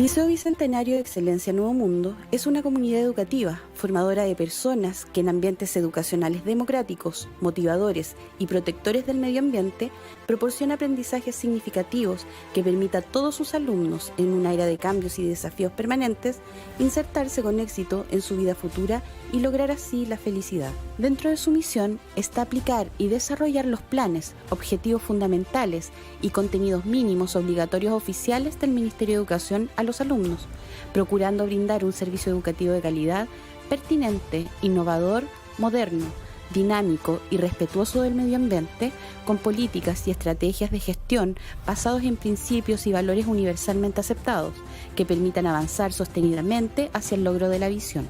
Liceo Bicentenario de Excelencia Nuevo Mundo es una comunidad educativa, formadora de personas que en ambientes educacionales democráticos, motivadores y protectores del medio ambiente proporciona aprendizajes significativos que permita a todos sus alumnos, en una era de cambios y desafíos permanentes, insertarse con éxito en su vida futura y lograr así la felicidad. Dentro de su misión está aplicar y desarrollar los planes, objetivos fundamentales y contenidos mínimos obligatorios oficiales del Ministerio de Educación a los alumnos, procurando brindar un servicio educativo de calidad, pertinente, innovador, moderno, dinámico y respetuoso del medio ambiente, con políticas y estrategias de gestión basados en principios y valores universalmente aceptados, que permitan avanzar sostenidamente hacia el logro de la visión.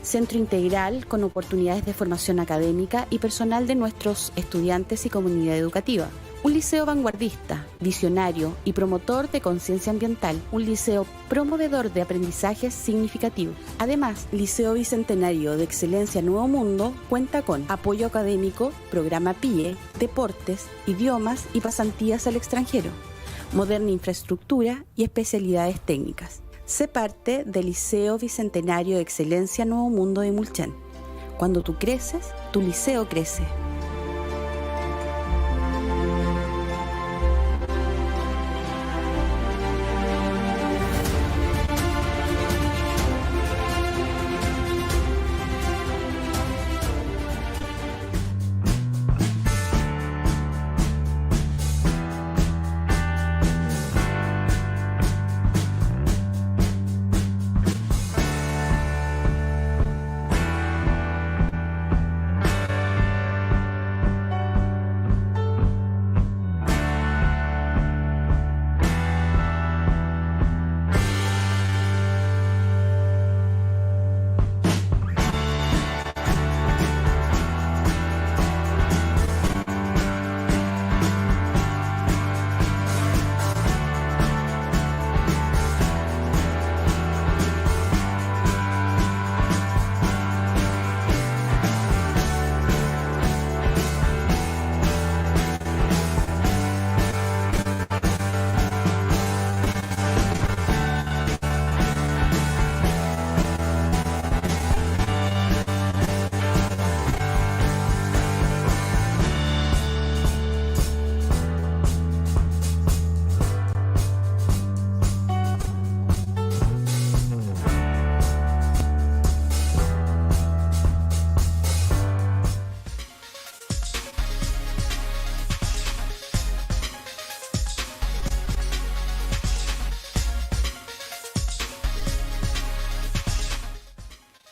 Centro integral con oportunidades de formación académica y personal de nuestros estudiantes y comunidad educativa. Un liceo vanguardista, visionario y promotor de conciencia ambiental. Un liceo promovedor de aprendizajes significativos. Además, Liceo Bicentenario de Excelencia Nuevo Mundo cuenta con apoyo académico, programa PIE, deportes, idiomas y pasantías al extranjero, moderna infraestructura y especialidades técnicas. Sé parte del Liceo Bicentenario de Excelencia Nuevo Mundo de Mulchen. Cuando tú creces, tu liceo crece.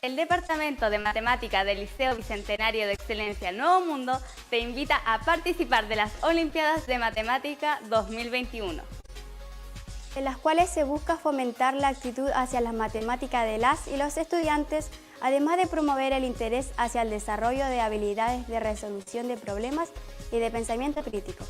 El Departamento de Matemática del Liceo Bicentenario de Excelencia Nuevo Mundo te invita a participar de las Olimpiadas de Matemática 2021, en las cuales se busca fomentar la actitud hacia las matemáticas de las y los estudiantes, además de promover el interés hacia el desarrollo de habilidades de resolución de problemas y de pensamiento crítico.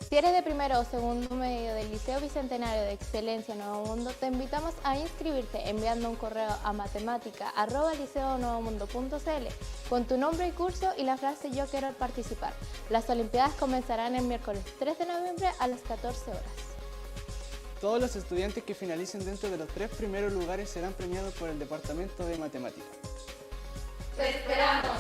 Si eres de primero o segundo medio del Liceo Bicentenario de Excelencia Nuevo Mundo, te invitamos a inscribirte enviando un correo a matemática@liceonuevomundo.cl con tu nombre y curso y la frase "Yo quiero participar". Las Olimpiadas comenzarán el miércoles 3 de noviembre a las 14 horas. Todos los estudiantes que finalicen dentro de los 3 primeros lugares serán premiados por el Departamento de Matemática. ¡Te esperamos!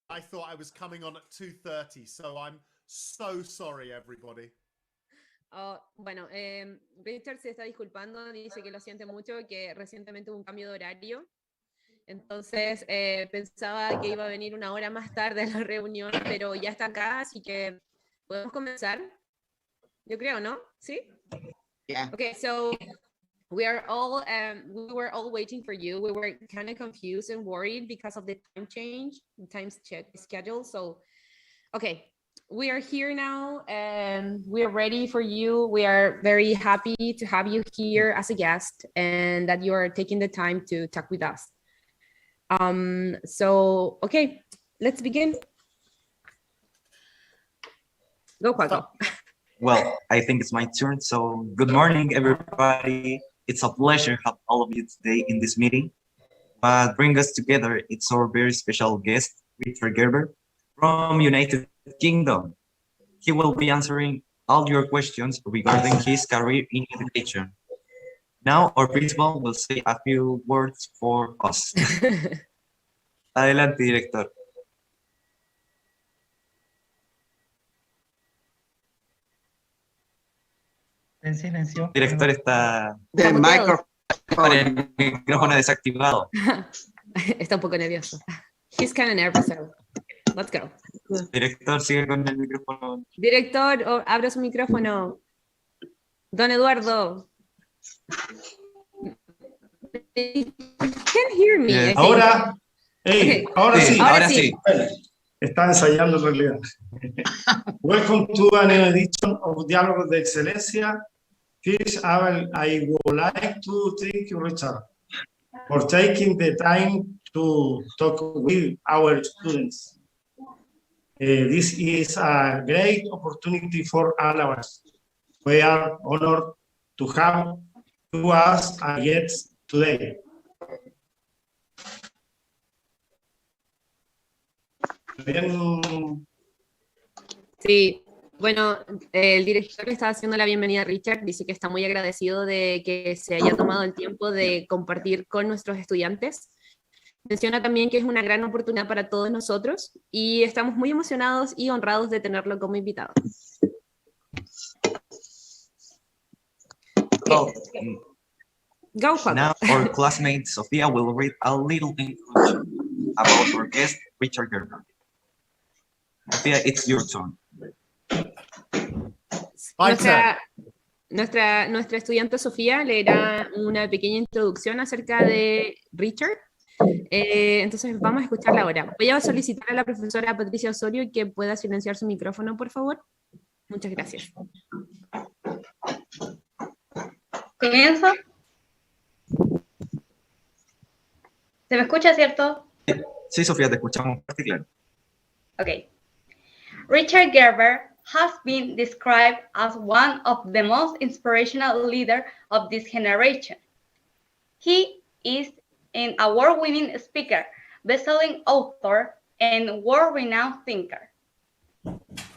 I thought I was coming on at 2:30, so I'm so sorry, everybody. Oh, bueno, Richard se está disculpando, dice que lo siente mucho, que recientemente hubo un cambio de horario. Entonces pensaba que iba a venir una hora más tarde a la reunión, pero ya está acá, así que podemos comenzar. Yo creo, ¿no? ¿Sí? Yeah. Okay, so we were all waiting for you. We were kind of confused and worried because of the time change, the time schedule. So, okay, we are here now and we are ready for you. We are very happy to have you here as a guest and that you are taking the time to talk with us. So, okay, let's begin. Go, Juaco. Well, I think it's my turn. So good morning, everybody. It's a pleasure to have all of you today in this meeting. What brings us together, it's our very special guest, Richard Gerver, from United Kingdom. He will be answering all your questions regarding his career in education. Now, our principal will say a few words for us. Adelante, director. En silencio. Director está The microphone. con el micrófono desactivado. Está un poco nervioso. He's kind of nervous, so let's go. Director, sigue con el micrófono. Director, abra su micrófono. Don Eduardo. You can't hear me. Yes. I think. Ahora, Okay. ahora sí. Ahora sí. Está ensayando en realidad. Welcome to a new edition of Diálogos de Excelencia. First, I would like to thank you, Richard, for taking the time to talk with our students. This is a great opportunity for all of us. We are honored to have you as a guest today. Bien. Sí, bueno, el director le está haciendo la bienvenida a Richard, dice que está muy agradecido de que se haya tomado el tiempo de compartir con nuestros estudiantes. Menciona también que es una gran oportunidad para todos nosotros y estamos muy emocionados y honrados de tenerlo como invitado. Okay. Go, Juan. Now, our classmate Sofia will read a little introduction about our guest, Richard Gerver. Sofia, it's your turn. Nuestra estudiante Sofía leerá una pequeña introducción acerca de Richard. Entonces vamos a escucharla ahora. Voy a solicitar a la profesora Patricia Osorio que pueda silenciar su micrófono, por favor. Muchas gracias. ¿Comienzo? ¿Se me escucha, cierto? Sí, Sofía, te escuchamos fuerte y claro. Okay. Richard Gerver has been described as one of the most inspirational leaders of this generation. He is an award-winning speaker, best-selling author, and world-renowned thinker.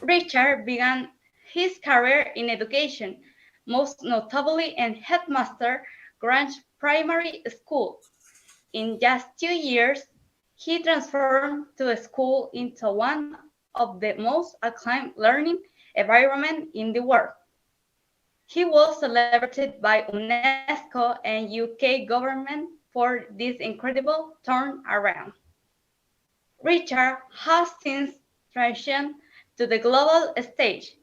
Richard began his career in education, most notably in headmaster Grange Primary School. In just 2 years, he transformed the school into one of the most acclaimed learning environments in the world. He was celebrated by UNESCO and UK government for this incredible turnaround. Richard has since transitioned to the global stage,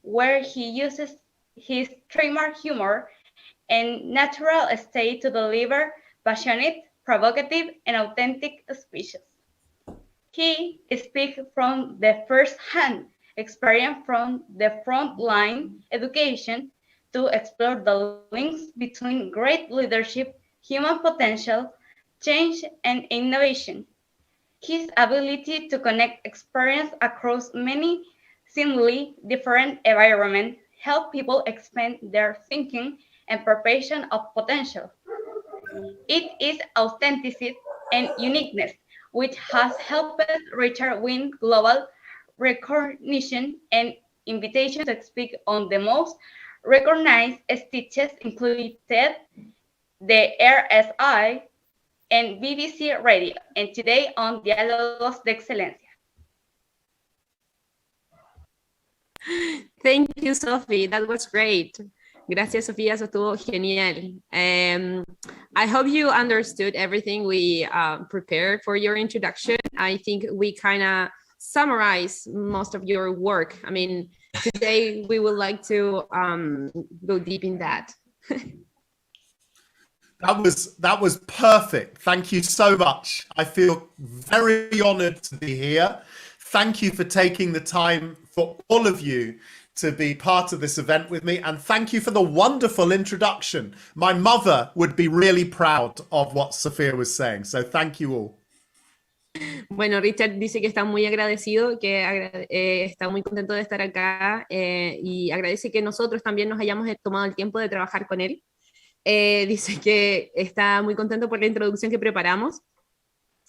where he uses his trademark humor and natural state to deliver passionate, provocative, and authentic speeches. He speaks from the first-hand experience from the frontline education to explore the links between great leadership, human potential, change, and innovation. His ability to connect experience across many seemingly different environments help people expand their thinking and perception of potential. It is authenticity and uniqueness which has helped Richard win global recognition and invitation to speak on the most recognized stages, including TED, the RSI, and BBC Radio, and today on Diálogos de Excelencia. Thank you, Sophie. That was great. Gracias, Sofía. Eso estuvo genial. I hope you understood everything we prepared for your introduction. I think we kind of summarize most of your work. I mean, today we would like to go deep in that. That was perfect. Thank you so much. I feel very honored to be here. Thank you for taking the time, for all of you, to be part of this event with me. And thank you for the wonderful introduction. My mother would be really proud of what Sophia was saying. So thank you all. Bueno, Richard dice que está muy agradecido, que está muy contento de estar acá y agradece que nosotros también nos hayamos tomado el tiempo de trabajar con él. Dice que está muy contento por la introducción que preparamos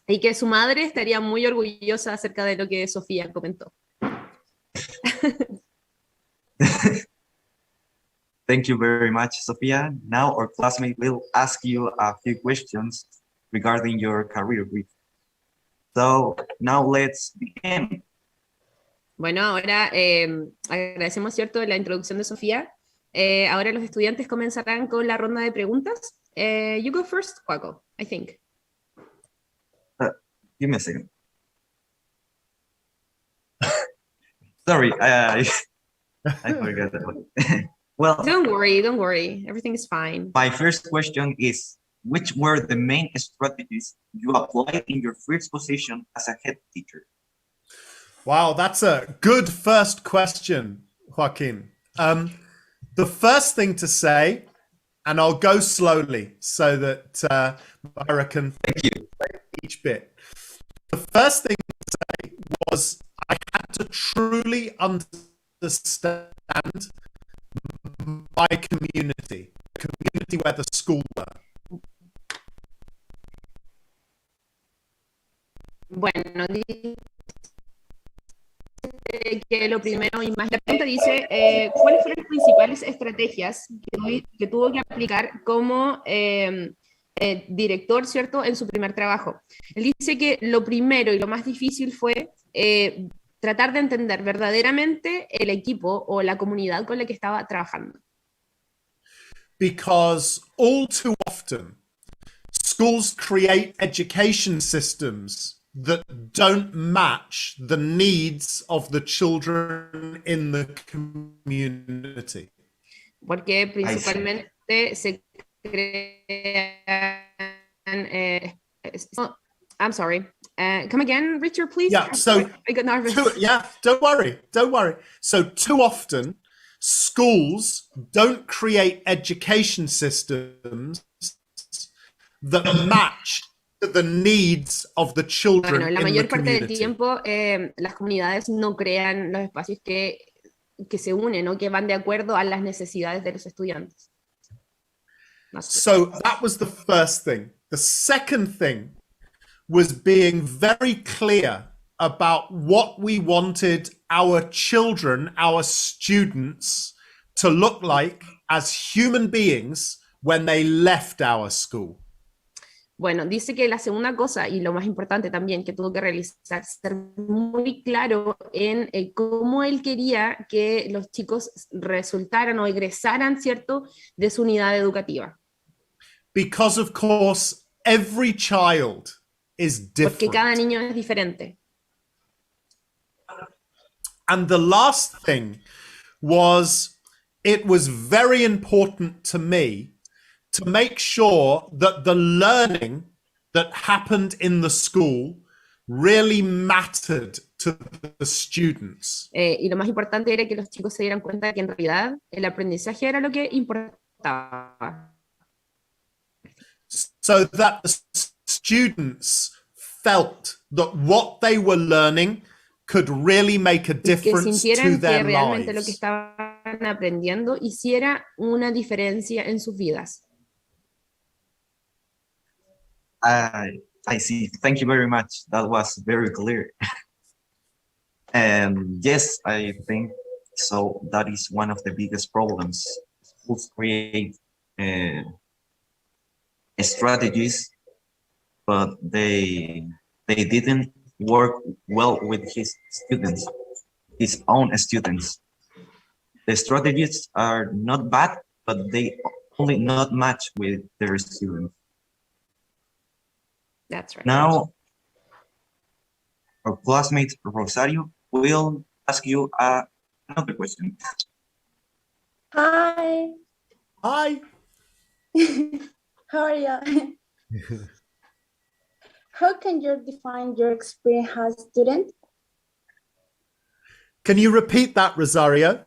y que su madre estaría muy orgullosa acerca de lo que Sofía comentó. Thank you very much, Sophia. Now our classmate will ask you a few questions regarding your career brief. So now let's begin. Bueno, ahora agradecemos, ¿cierto?, la introducción de Sofía. Ahora los estudiantes comenzarán con la ronda de preguntas. You go first, Juaco, I think. Give me a second. Sorry, I forgot that one. Well, don't worry. Everything is fine. My first question is, which were the main strategies you applied in your first position as a head teacher? Wow, that's a good first question, Joaquin. The first thing to say, and I'll go slowly so that Myra can thank you each bit. The first thing to say was I had to truly understand my community, the community where the school were. Bueno, que lo primero y más, la pregunta dice, ¿cuáles fueron las principales estrategias que tuvo que aplicar como director, ¿cierto?, en su primer trabajo? Él dice que lo primero y lo más difícil fue tratar de entender verdaderamente el equipo o la comunidad con la que estaba trabajando. Because all too often, schools create education systems that don't match the needs of the children in the community. Porque principalmente se crean I'm sorry. Come again, Richard, please. Yeah, so I got nervous. Don't worry. So too often, schools don't create education systems that match the needs of the children. Bueno, la mayor parte del tiempo las comunidades no crean los espacios que se unen o que van de acuerdo a las necesidades de los estudiantes. So that was the first thing. The second thing was being very clear about what we wanted our children, our students, to look like as human beings when they left our school. Bueno, dice que la segunda cosa, y lo más importante también que tuvo que realizar, ser muy claro en cómo él quería que los chicos resultaran o egresaran, ¿cierto?, de su unidad educativa. Because, of course, every child is different. Porque cada niño es diferente. And the last thing was, it was very important to me to make sure that the learning that happened in the school really mattered to the students. Y lo más importante era que los chicos se dieran cuenta de que en realidad el aprendizaje era lo que importaba. So that the students felt that what they were learning could really make a difference to their que realmente lives. Lo que estaban aprendiendo hiciera una diferencia en sus vidas. I see. Thank you very much. That was very clear. And yes, I think so. That is one of the biggest problems. Schools create strategies, but they didn't work well with his own students. The strategies are not bad, but they only not match with their students. That's right. Now, our classmate Rosario will ask you another question. Hi. Hi. How are you? How can you define your experience as a student? Can you repeat that, Rosario?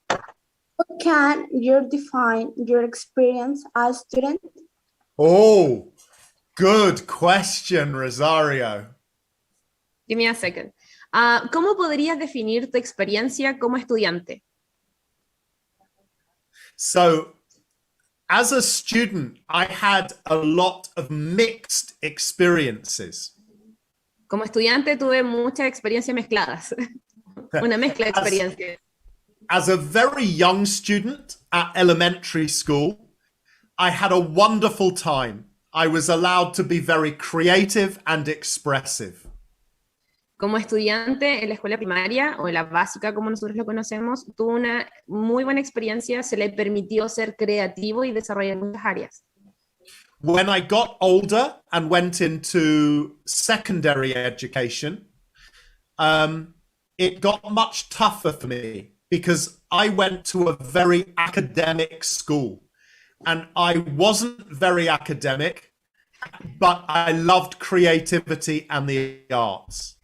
How can you define your experience as a student? Oh, good question, Rosario. Give me a second. ¿Cómo podrías definir tu experiencia como estudiante? So, as a student, I had a lot of mixed experiences. Como estudiante tuve muchas experiencias mezcladas. Una mezcla de experiencias. As a very young student at elementary school, I had a wonderful time. I was allowed to be very creative and expressive. Como estudiante en la escuela primaria o en la básica, como nosotros lo conocemos, tuve una muy buena experiencia, se le permitió ser creativo y desarrollar muchas áreas. When I got older and went into secondary education, it got much tougher for me because I went to a very academic school and I wasn't very academic, but I loved creativity and the arts.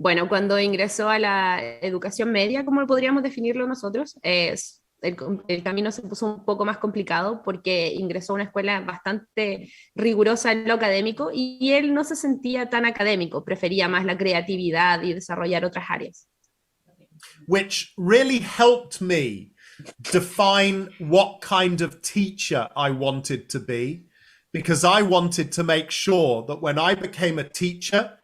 Bueno, cuando ingresó a la educación media, como podríamos definirlo nosotros, el camino se puso un poco más complicado porque ingresó a una escuela bastante rigurosa en lo académico y él no se sentía tan académico, prefería más la creatividad y desarrollar otras áreas. Which really helped me define what kind of teacher I wanted to be, because I wanted to make sure that when I became a teacher,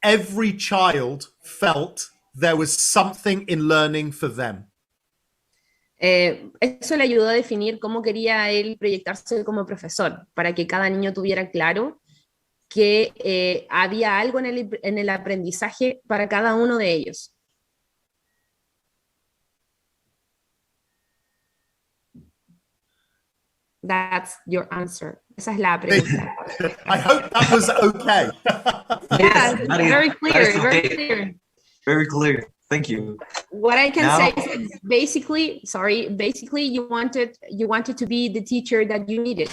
every child felt there was something in learning for them. Eso le ayudó a definir cómo quería él proyectarse como profesor, para que cada niño tuviera claro que había algo en el aprendizaje para cada uno de ellos. That's your answer. Esa es la pregunta. I hope that was okay. Yeah, That is- very that clear, is very okay. clear. Very clear. Thank you. What I can Now- say is that basically you wanted to be the teacher that you needed.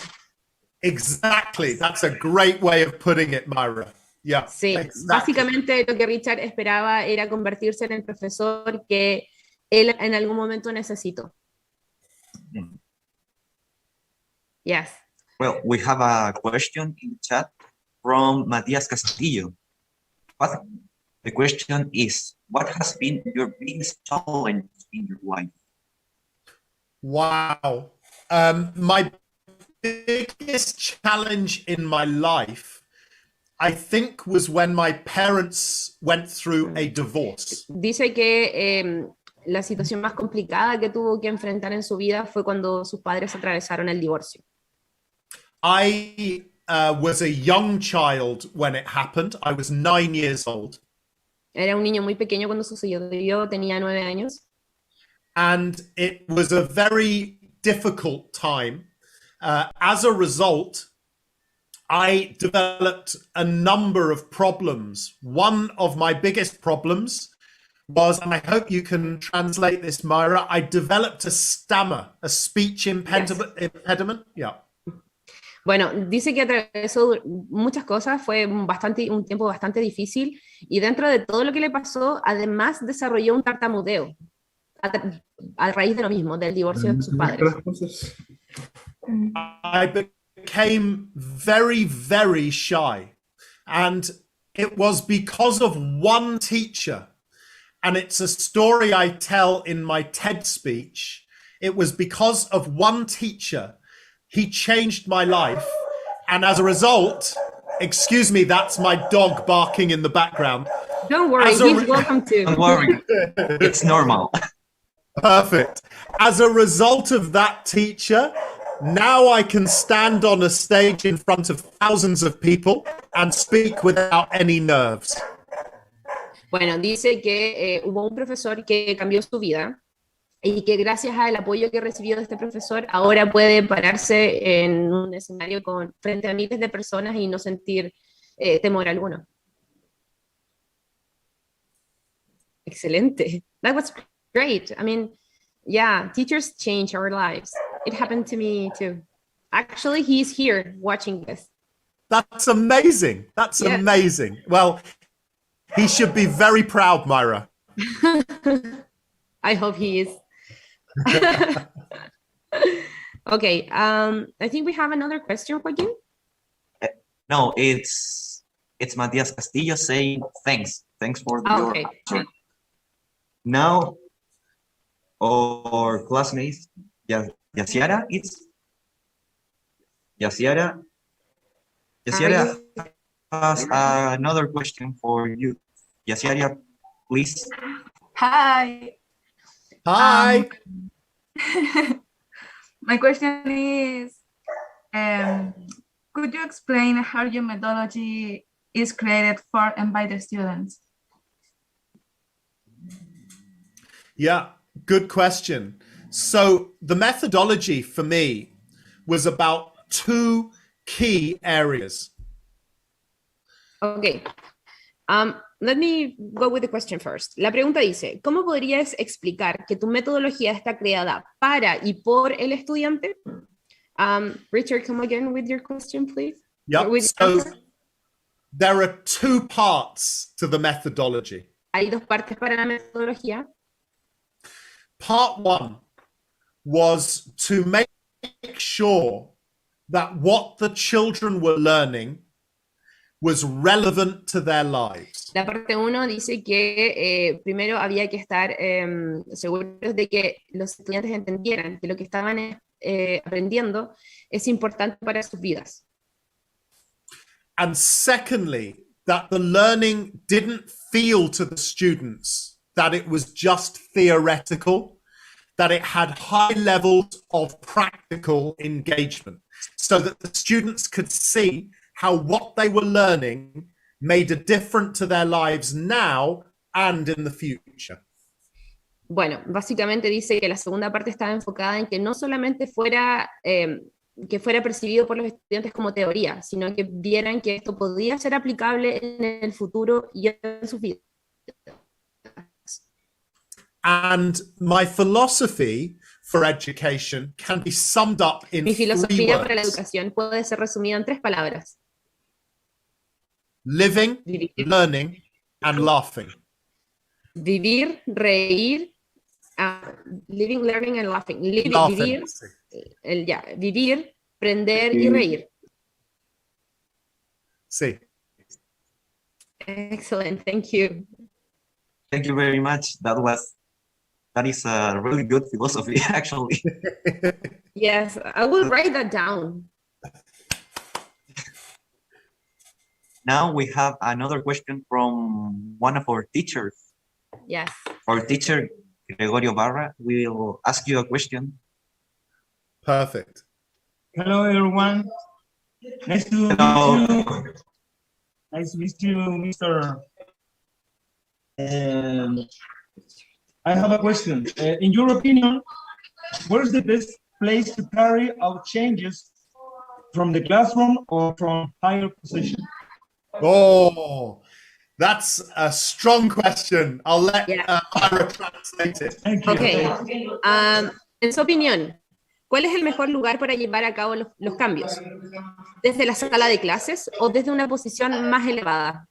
Exactly. That's a great way of putting it, Myra. Yeah. Sí, exactly. básicamente lo que Richard esperaba era convertirse en el profesor que él en algún momento necesitó. Yes. Well, we have a question in the chat from Matias Castillo. The question is, what has been your biggest challenge in your life? Wow. My biggest challenge in my life, I think, was when my parents went through a divorce. Dice que la situación más complicada que tuvo que enfrentar en su vida fue cuando sus padres atravesaron el divorcio. I was a young child when it happened. I was 9 years old. Era un niño muy pequeño cuando sucedió, yo tenía 9 años. And it was a very difficult time. As a result, I developed a number of problems. One of my biggest problems was, and I hope you can translate this, Myra, I developed a stammer, a speech impediment. Yeah. Bueno, dice que atravesó muchas cosas, fue un tiempo bastante difícil, y dentro de todo lo que le pasó, además desarrolló un tartamudeo, a raíz de lo mismo, del divorcio de sus padres. I became very, very shy, and it was because of one teacher, and it's a story I tell in my TED speech. It was because of one teacher. He changed my life, and as a result, excuse me, that's my dog barking in the background. Don't worry, he's welcome to. Don't worry, it's normal. Perfect. As a result of that teacher, now I can stand on a stage in front of thousands of people and speak without any nerves. Bueno, dice que hubo un profesor que cambió su vida. y que gracias al apoyo que recibió de este profesor, ahora puede pararse en un escenario frente a miles de personas y no sentir temor alguno. Excelente. That was great. I mean, yeah, teachers change our lives. It happened to me too. Actually, he's here watching this. That's amazing. That's Yes. amazing. Well, he should be very proud, Myra. I hope he is. Okay, I think we have another question for you. No, it's Matias Castillo saying thanks. Thanks for your Okay. answer. Now, our classmates, Yasiara, Yasiara has another question for you. Yasiara, please. Hi. Hi. My question is, could you explain how your methodology is created for and by the students? Yeah, good question. So the methodology for me was about two key areas. Okay. Let me go with the question first. La pregunta dice, ¿cómo podrías explicar que tu metodología está creada para y por el estudiante? Richard, come again with your question, please. Yeah, With so answer. there are two parts to the methodology. Hay dos partes para la metodología. Part one was to make sure that what the children were learning was relevant to their lives. La parte 1 dice que primero había que estar seguros de que los estudiantes entendieran que lo que estaban aprendiendo es importante para sus vidas. And secondly, that the learning didn't feel to the students that it was just theoretical, that it had high levels of practical engagement, so that the students could see how what they were learning made a difference to their lives now and in the future. Bueno, básicamente dice que la segunda parte estaba enfocada en que no solamente fuera, que fuera percibido por los estudiantes como teoría, sino que vieran que esto podía ser aplicable en el futuro y en sus vidas. And my philosophy for education can be summed up in Mi three filosofía para la words: educación puede ser resumida en 3 palabras. living, learning, and laughing. Vivir, reír, living, learning, and laughing. Laughing, Vivir, vivir, prender y reír. Sí. Excellent, thank you. Thank you very much. That is a really good philosophy, actually. Yes, I will write that down. Now we have another question from one of our teachers. Yes. Our teacher, Gregorio Barra, will ask you a question. Perfect. Hello, everyone. Nice to meet you. Nice to meet you, Mr. I have a question. In your opinion, where's the best place to carry out changes from the classroom or from higher position? Oh, that's a strong question. I'll let Myra translate it. Thank you. Okay. En su opinión, ¿cuál es el mejor lugar para llevar a cabo los cambios? ¿Desde la sala de clases o desde una posición más elevada?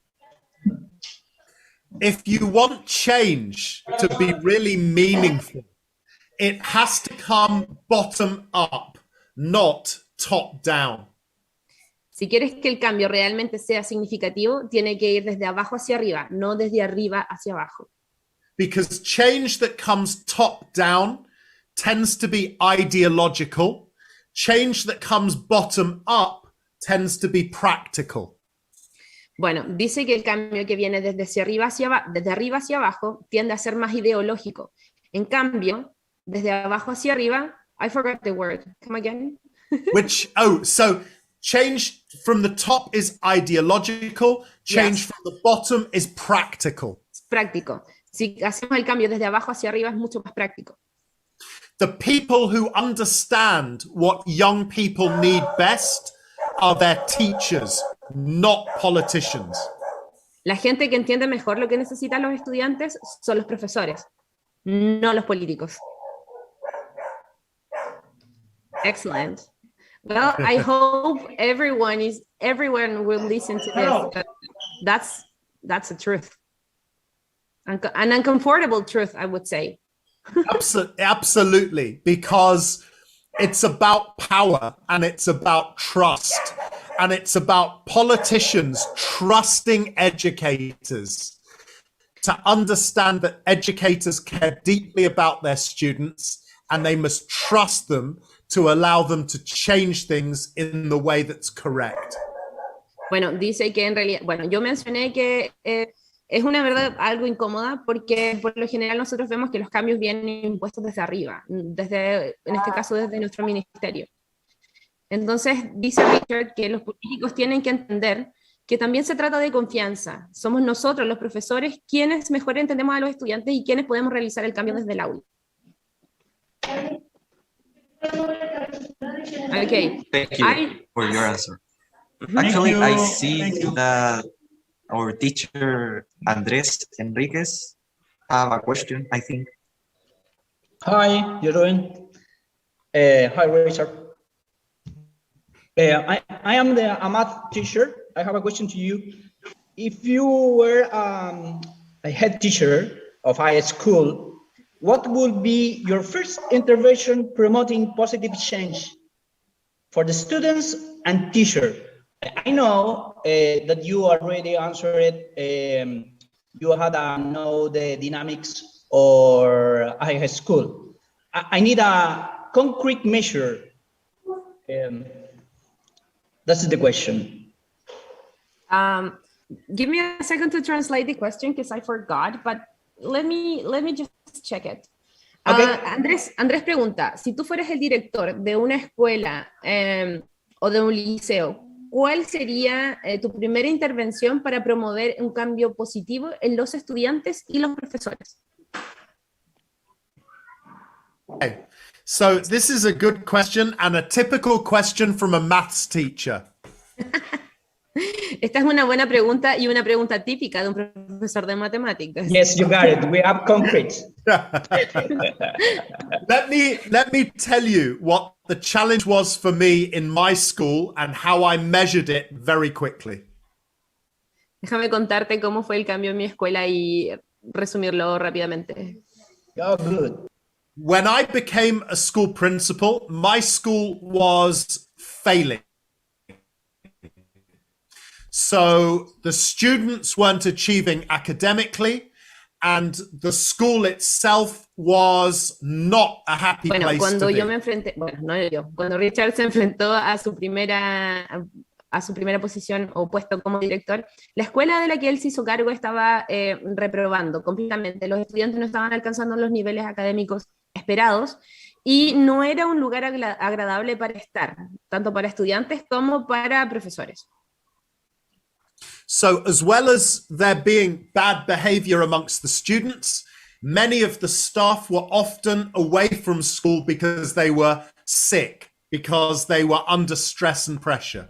If you want change to be really meaningful, it has to come bottom up, not top down. Si quieres que el cambio realmente sea significativo, tiene que ir desde abajo hacia arriba, no desde arriba hacia abajo. Because change that comes top down tends to be ideological. Change that comes bottom up tends to be practical. Bueno, dice que el cambio que viene desde arriba hacia abajo tiende a ser más ideológico. En cambio, desde abajo hacia arriba, I forgot the word. Come again? So change from the top is ideological, change Yes. from the bottom is practical. Es práctico. Si hacemos el cambio desde abajo hacia arriba es mucho más práctico. The people who understand what young people need best are their teachers, not politicians. La gente que entiende mejor lo que necesitan los estudiantes son los profesores, no los políticos. Excellent. Well, I hope everyone will listen to this. That's the truth. An uncomfortable truth, I would say. Absolutely, because it's about power and it's about trust and it's about politicians trusting educators to understand that educators care deeply about their students and they must trust them to allow them to change things in the way that's correct. Bueno, dice que en realidad, bueno, yo mencioné que es una verdad algo incómoda porque por lo general nosotros vemos que los cambios vienen impuestos desde arriba, desde, en este caso desde nuestro ministerio. Entonces dice Richard que los políticos tienen que entender que también se trata de confianza. Somos nosotros, los profesores, quienes mejor entendemos a los estudiantes y quienes podemos realizar el cambio desde el aula. Okay. Thank you for your answer. Actually, I see that our teacher, Andres Enriquez, have a question, I think. Hi, you're doing? Hi, Richard. I am a math teacher. I have a question to you. If you were a head teacher of high school, what would be your first intervention promoting positive change for the students and teacher? I know that you already answered it. You had know the dynamics or high school. I need a concrete measure. That's the question. Give me a second to translate the question because I forgot, but let me just check it. Okay. Andrés pregunta, si tú fueras el director de una escuela o de un liceo, ¿cuál sería tu primera intervención para promover un cambio positivo en los estudiantes y los profesores? Okay. So this is a good question and a typical question from a maths teacher. Esta es una buena pregunta y una pregunta típica de un profesor de matemáticas. Yes, you got it. We have concrete. Let me tell you what the challenge was for me in my school and how I measured it very quickly. Déjame contarte cómo fue el cambio en mi escuela y resumirlo rápidamente. Oh, good. When I became a school principal, my school was failing. So the students weren't achieving academically, and the school itself was not a happy place cuando to be. yo me enfrenté, cuando Richard se enfrentó a su primera posición o puesto como director, la escuela de la que él se hizo cargo estaba reprobando completamente. Los estudiantes no estaban alcanzando los niveles académicos esperados y no era un lugar agradable para estar, tanto para estudiantes como para profesores. So as well as there being bad behavior amongst the students, many of the staff were often away from school because they were sick, because they were under stress and pressure.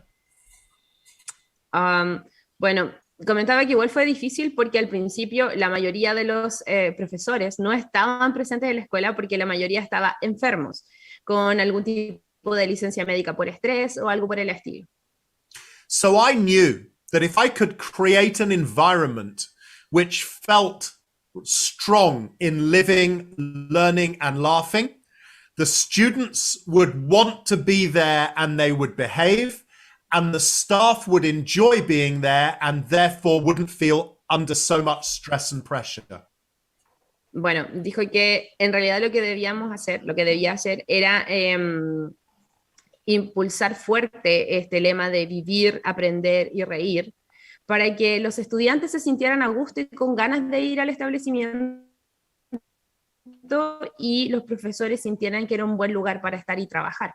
Bueno, comentaba que igual fue difícil porque al principio la mayoría de los profesores no estaban presentes en la escuela porque la mayoría estaba enfermos, con algún tipo de licencia médica por estrés o algo por el estilo. So I knew that if I could create an environment which felt strong in living, learning, and laughing, the students would want to be there and they would behave, and the staff would enjoy being there and therefore wouldn't feel under so much stress and pressure. Bueno, dijo que en realidad lo que debía hacer era impulsar fuerte este lema de vivir, aprender y reír, para que los estudiantes se sintieran a gusto y con ganas de ir al establecimiento y los profesores sintieran que era un buen lugar para estar y trabajar.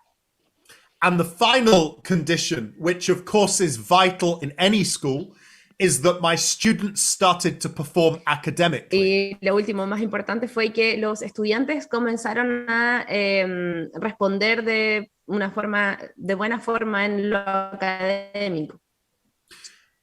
And the final condition, which of course is vital in any school, is that my students started to perform academically. Y lo último, más importante, fue que los estudiantes comenzaron a responder de buena forma en lo académico.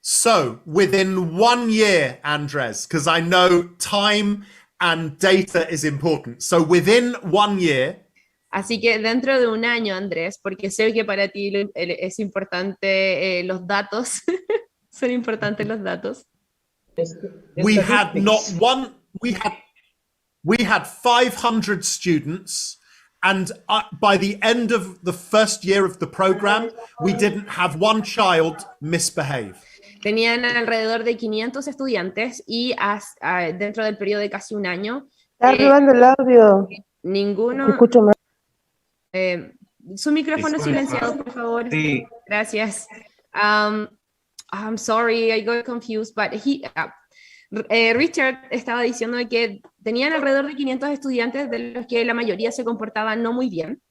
So within 1 year, Andres, because I know time and data is important. So within 1 year, Así que dentro de un año, Andrés, porque sé que para ti es importante los datos, son importantes los datos. we had 500 students, and by the end of the first year of the program, we didn't have one child misbehave. Tenían alrededor de 500 estudiantes y dentro del periodo de casi un año, Está arribando el audio. ninguno... Escucho más. Su micrófono silenciado, por favor. Sí. Gracias. I'm sorry, I got confused, but Richard estaba diciendo que tenían alrededor de 500 estudiantes, de los que la mayoría se comportaban no muy bien.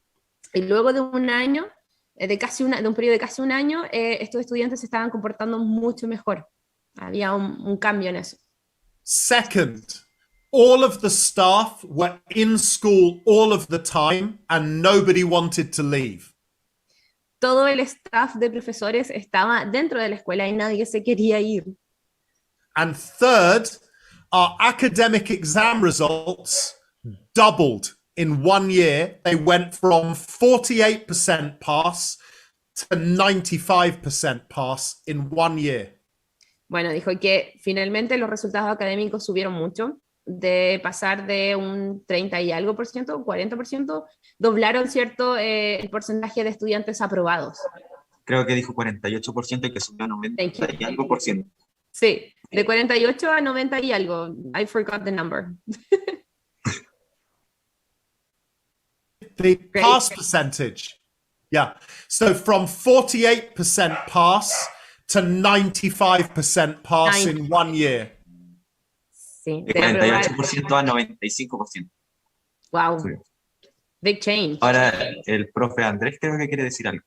Y luego de un año, de un periodo de casi un año, estos estudiantes se estaban comportando mucho mejor. Había un cambio en eso. Second, all of the staff were in school all of the time and nobody wanted to leave. Todo el staff de profesores estaba dentro de la escuela y nadie se quería ir. And third, our academic exam results doubled in 1 year. They went from 48% pass to 95% pass in 1 year. Bueno, dijo que finalmente los resultados académicos subieron mucho, de pasar de un 30 y algo por ciento, 40%, doblaron, ¿cierto?, el porcentaje de estudiantes aprobados. Creo que dijo 48% y que subió a 90 y algo por ciento. Sí, de 48 a 90 y algo. I forgot the number. The pass percentage. Yeah. So from 48% pass to 95% pass in 1 year. Sí, De 48% a 95%. Wow. Sí. Big change. Ahora el profe Andrés creo que quiere decir algo.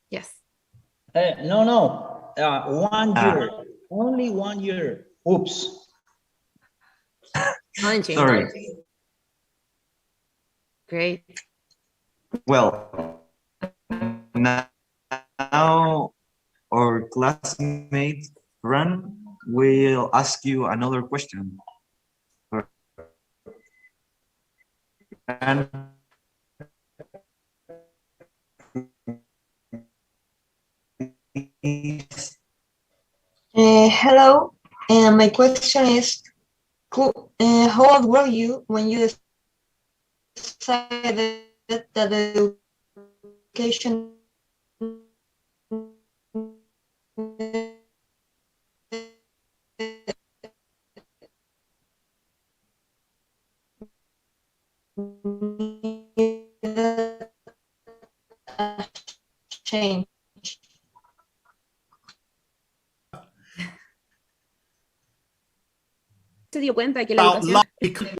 Yes. No. 1 year. Only 1 year. Oops. Sorry. Great. Well, now our classmate Ran will ask you another question. And hello, my question is, how old were you when you decided that the education change? Se dio cuenta de que la educación...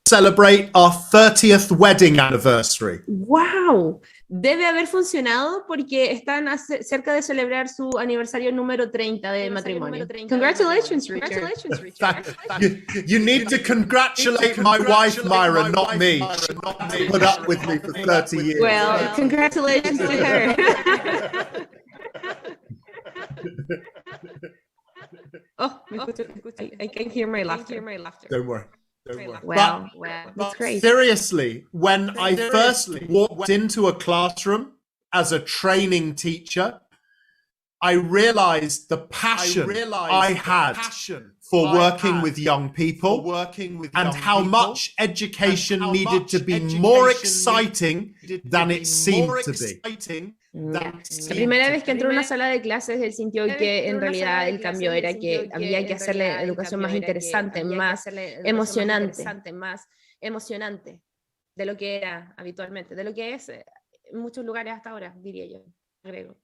Celebrate our 30th wedding anniversary. ¡Wow! Debe haber funcionado porque están cerca de celebrar su aniversario número 30 de matrimonio. Congratulations, Richard. You need to congratulate my wife, Myra, not me. She put up with me for 30 years. Well, congratulations to her. Oh, I can hear my laughter. Don't worry. Well, that's great. Seriously, when I first walked into a classroom as a training teacher, I realized the passion I had for working with young people and how much education needed to be more exciting than it seemed to be. La primera vez que entró a una sala de clases, él sintió que en realidad el cambio era que había que hacer la educación más interesante, más emocionante de lo que era habitualmente, de lo que es en muchos lugares hasta ahora, diría yo, agrego.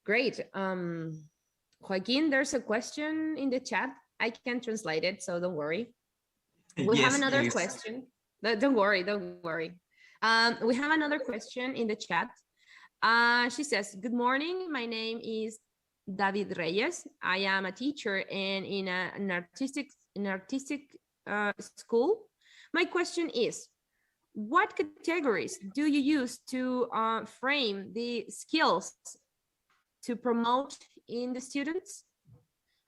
Great. Joaquin, there's a question in the chat. I can translate it, so don't worry. We have another question. Don't worry. We have another question in the chat. She says, good morning. My name is David Reyes. I am a teacher and in an artistic school. My question is, what categories do you use to frame the skills to promote in the students?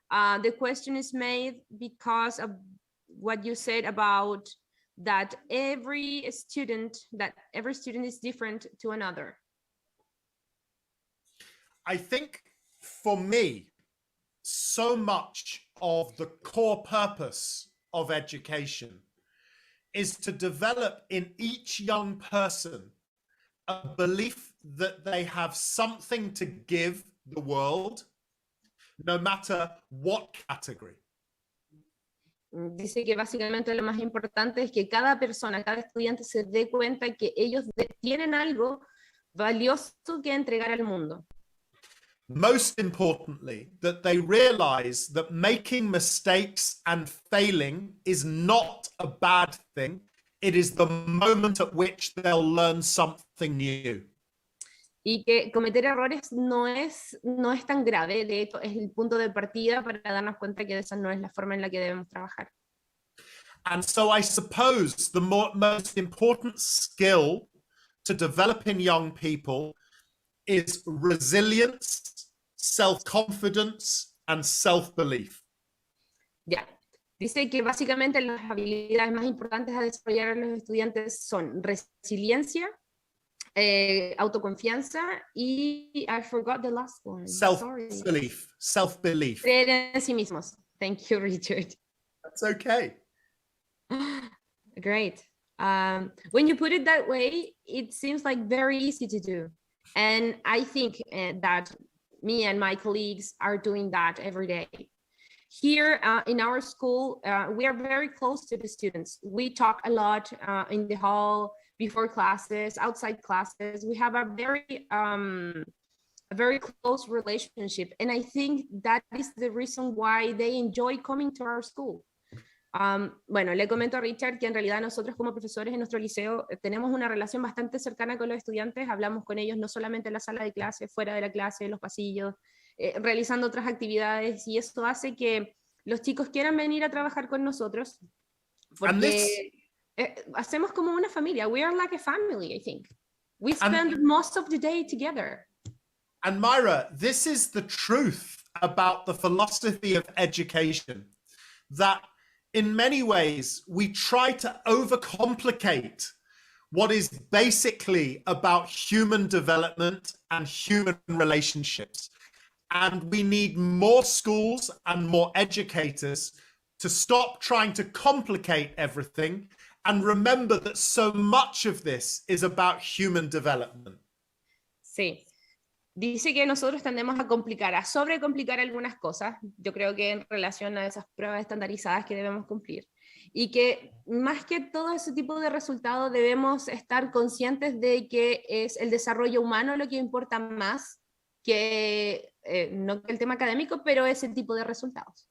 The question is made because of what you said about that every student is different to another. I think for me, so much of the core purpose of education is to develop in each young person a belief that they have something to give the world, no matter what category. Dice que básicamente lo más importante es que cada persona, cada estudiante se dé cuenta que ellos tienen algo valioso que entregar al mundo. Most importantly, that they realize that making mistakes and failing is not a bad thing. It is the moment at which they'll learn something new. Y que cometer errores no es tan grave, de hecho es el punto de partida para darnos cuenta que esa no es la forma en la que debemos trabajar. And so I suppose the most important skill to develop in young people is resilience, self-confidence, and self-belief. Ya, dice que básicamente las habilidades más importantes a desarrollar en los estudiantes son resiliencia, autoconfianza y I forgot the last one. Self-belief. Creer en sí mismos. Thank you, Richard. That's okay. Great. When you put it that way, it seems like very easy to do. And I think that me and my colleagues are doing that every day. Here in our school, we are very close to the students. We talk a lot in the hall, before classes, outside classes. We have a very close relationship. And I think that is the reason why they enjoy coming to our school. Bueno, le comento a Richard que en realidad nosotros como profesores en nuestro liceo tenemos una relación bastante cercana con los estudiantes, hablamos con ellos no solamente en la sala de clase, fuera de la clase, en los pasillos, realizando otras actividades, y esto hace que los chicos quieran venir a trabajar con nosotros, porque hacemos como una familia. We are like a family, I think. We spend most of the day together. And Myra, this is the truth about the philosophy of education, that in many ways, we try to overcomplicate what is basically about human development and human relationships. And we need more schools and more educators to stop trying to complicate everything and remember that so much of this is about human development. Sí. Dice que nosotros tendemos a complicar, a sobrecomplicar algunas cosas, yo creo que en relación a esas pruebas estandarizadas que debemos cumplir, y que más que todo ese tipo de resultados debemos estar conscientes de que es el desarrollo humano lo que importa más que no que el tema académico, pero ese tipo de resultados.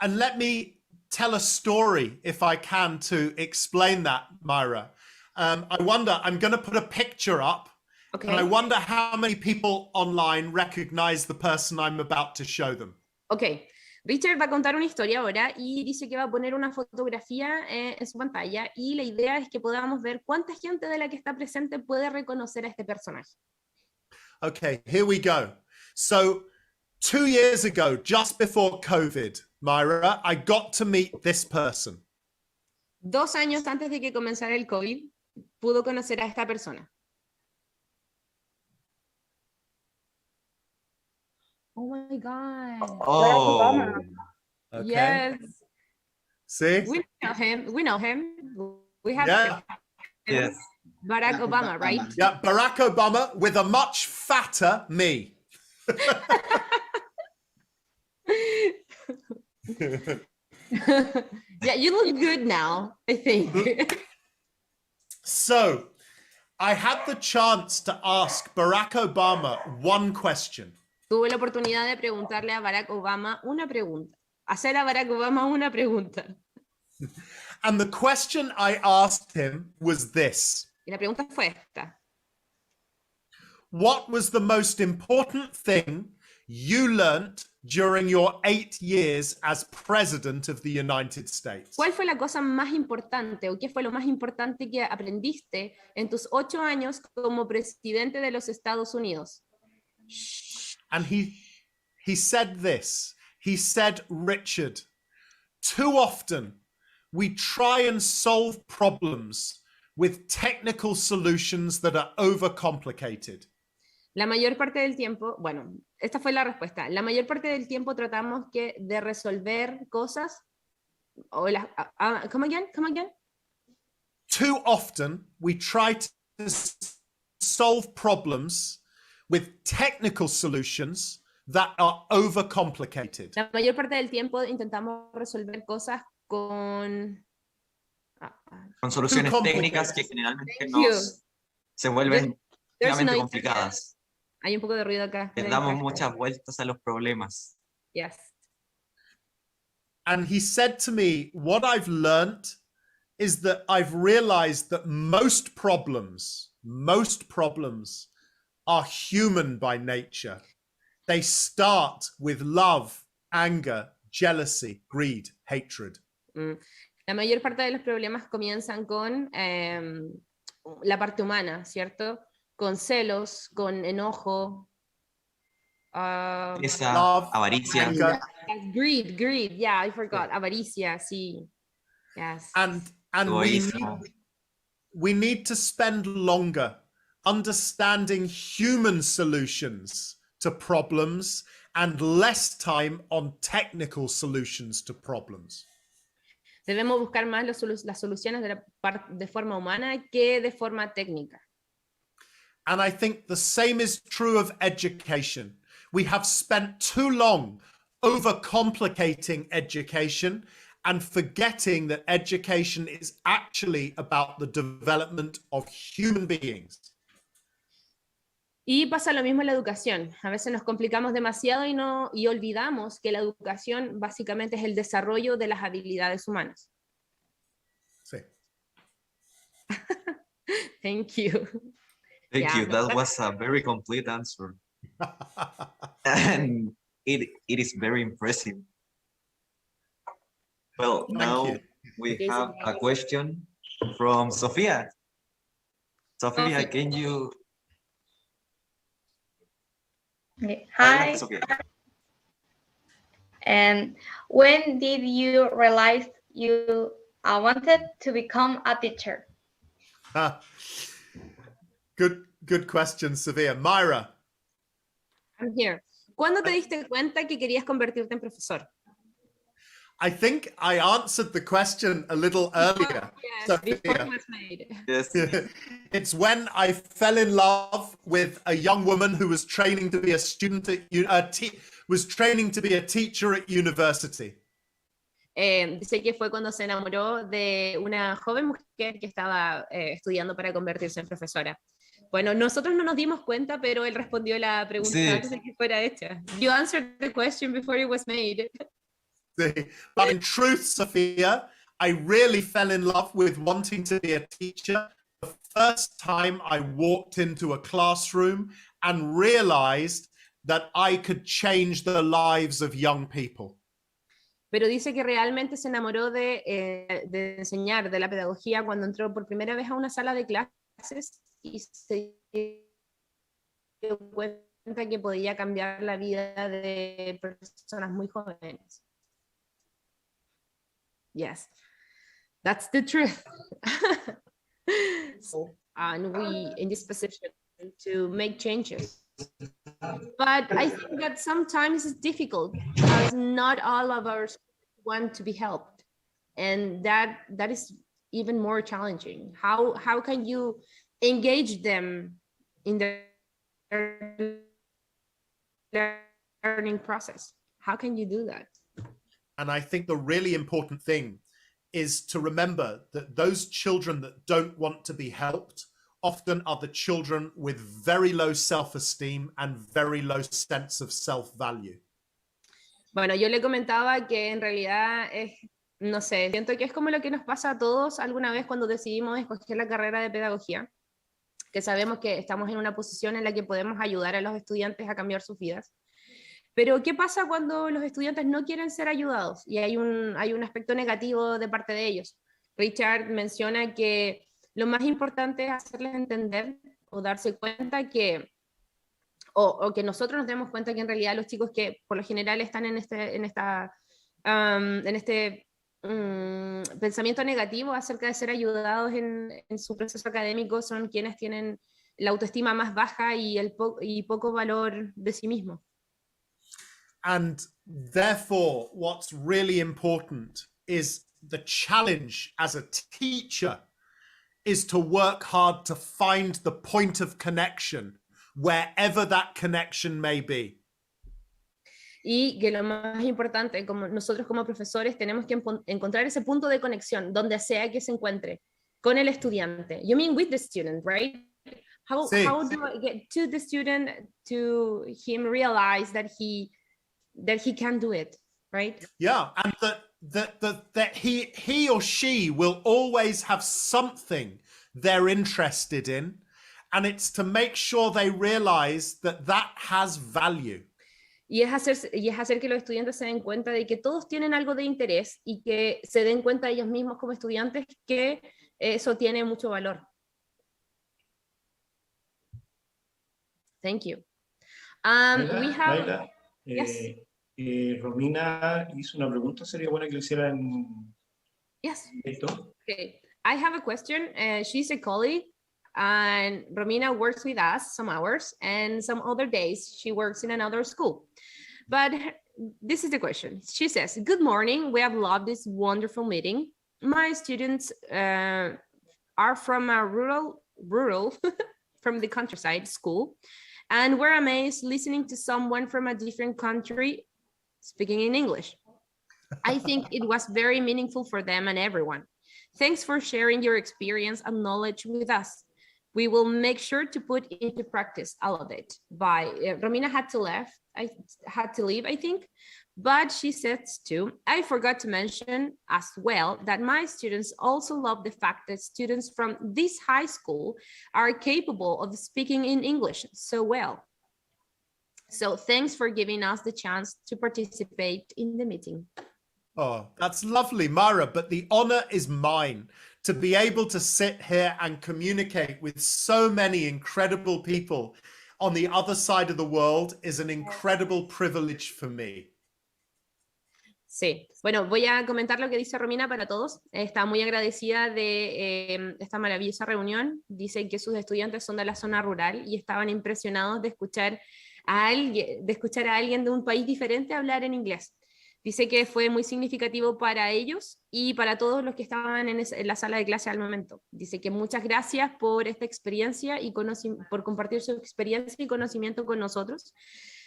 And let me tell a story, if I can, to explain that, Myra. I wonder, I'm going to put a picture up. Okay. And I wonder how many people online recognize the person I'm about to show them. Ok, Richard va a contar una historia ahora y dice que va a poner una fotografía en su pantalla y la idea es que podamos ver cuánta gente de la que está presente puede reconocer a este personaje. Okay, here we go. So 2 years ago, just before COVID, Myra, I got to meet this person. 2 años antes de que comenzara el COVID, pudo conocer a esta persona. Oh my God. Oh, okay. Yes. See? We know him. We know him. We have Yeah. Yes. Barack Obama, right? Yeah, Barack Obama with a much fatter me. Yeah, you look good now, I think. So, I had the chance to ask Barack Obama one question. Tuve la oportunidad de preguntarle a Barack Obama una pregunta. Hacer a Barack Obama una pregunta. And the question I asked him was this. Y la pregunta fue esta. What was the most important thing you learned during your 8 years as President of the United States? ¿Cuál fue la cosa más importante o qué fue lo más importante que aprendiste en tus 8 años como presidente de los Estados Unidos? And he said this. He said, Richard, too often we try and solve problems with technical solutions that are overcomplicated. La mayor parte del tiempo, bueno, esta fue la respuesta. La mayor parte del tiempo tratamos de resolver cosas. O come again. Too often we try to solve problems with technical solutions that are overcomplicated. La mayor parte del tiempo intentamos resolver cosas con soluciones técnicas que generalmente se vuelven realmente complicadas. Hay un poco de ruido acá. Le damos muchas vueltas a los problemas. Yes. And he said to me, what I've learned is that I've realized that most problems are human by nature. They start with love, anger, jealousy, greed, hatred. La mayor parte de los problemas comienzan con la parte humana, ¿cierto? Con celos, con enojo. Love, avaricia. Anger. Greed, yeah, I forgot. Avaricia, sí. Yes. And we need to spend longer understanding human solutions to problems and less time on technical solutions to problems. Debemos buscar más las soluciones de forma humana que de forma técnica. And I think the same is true of education. We have spent too long overcomplicating education and forgetting that education is actually about the development of human beings. Y pasa lo mismo en la educación. A veces nos complicamos demasiado y olvidamos que la educación básicamente es el desarrollo de las habilidades humanas. Sí. Thank you. Thank you. That was a very complete answer. And it is very impressive. Well, now we have a question from Sofia. Sofia, can you... Hi. And when did you realize you wanted to become a teacher? Good question, Sofia. Myra. I'm here. ¿Cuándo te diste cuenta que querías convertirte en profesor? I think I answered the question a little earlier. Yes, before it was made. Yes. It's when I fell in love with a young woman who was training to be a student was training to be a teacher at university. Dice que fue cuando se enamoró de una joven mujer que estaba estudiando para convertirse en profesora. Bueno, nosotros no nos dimos cuenta, pero él respondió la pregunta antes de que fuera hecha. You answered the question before it was made. But in truth, Sophia, I really fell in love with wanting to be a teacher the first time I walked into a classroom and realized that I could change the lives of young people. Pero dice que realmente se enamoró de enseñar, de la pedagogía, cuando entró por primera vez a una sala de clases y se dio cuenta que podía cambiar la vida de personas muy jóvenes. Yes, that's the truth. So, and we in this position to make changes. But I think that sometimes it's difficult because not all of us want to be helped, and that is even more challenging. How can you engage them in their learning process? How can you do that? And I think the really important thing is to remember that those children that don't want to be helped often are the children with very low self-esteem and very low sense of self-value. Bueno, yo le comentaba que en realidad es, no sé, siento que es como lo que nos pasa a todos alguna vez cuando decidimos escoger la carrera de pedagogía, que sabemos que estamos en una posición en la que podemos ayudar a los estudiantes a cambiar sus vidas. Pero, ¿qué pasa cuando los estudiantes no quieren ser ayudados? Y hay un aspecto negativo de parte de ellos. Richard menciona que lo más importante es hacerles entender o darse cuenta que, o que nosotros nos demos cuenta que en realidad los chicos que por lo general están en este pensamiento negativo acerca de ser ayudados en su proceso académico son quienes tienen la autoestima más baja y poco valor de sí mismos. And therefore, what's really important is the challenge as a teacher is to work hard to find the point of connection, wherever that connection may be. Y que lo más importante, como nosotros como profesores tenemos que encontrar ese punto de conexión, donde sea que se encuentre, con el estudiante. You mean with the student, right? How do I get to the student to him realize that he can do it, right? Yeah, and that he or she will always have something they're interested in, and it's to make sure they realize that has value. Y es hacer que los estudiantes se den cuenta de que todos tienen algo de interés y que se den cuenta ellos mismos como estudiantes que eso tiene mucho valor. Thank you. We have... Laila, Yes. Romina hizo una pregunta, sería bueno que lo hiciera en Yes. directo. Okay. I have a question. She's a colleague, and Romina works with us some hours, and some other days she works in another school. But this is the question. She says, "Good morning. We have loved this wonderful meeting. My students are from a rural from the countryside school, and we're amazed listening to someone from a different country speaking in English. I think it was very meaningful for them and everyone. Thanks for sharing your experience and knowledge with us. We will make sure to put into practice all of it." Romina had to leave, I think, but she says too, "I forgot to mention as well that my students also love the fact that students from this high school are capable of speaking in English so well. So thanks for giving us the chance to participate in the meeting." Oh, that's lovely, Myra, but the honor is mine to be able to sit here and communicate with so many incredible people on the other side of the world is an incredible privilege for me. Sí, bueno, voy a comentar lo que dice Romina para todos. Está muy agradecida de esta maravillosa reunión. Dice que sus estudiantes son de la zona rural y estaban impresionados de escuchar a alguien de un país diferente hablar en inglés. Dice que fue muy significativo para ellos y para todos los que estaban en la sala de clase al momento. Dice que muchas gracias por esta experiencia y por compartir su experiencia y conocimiento con nosotros.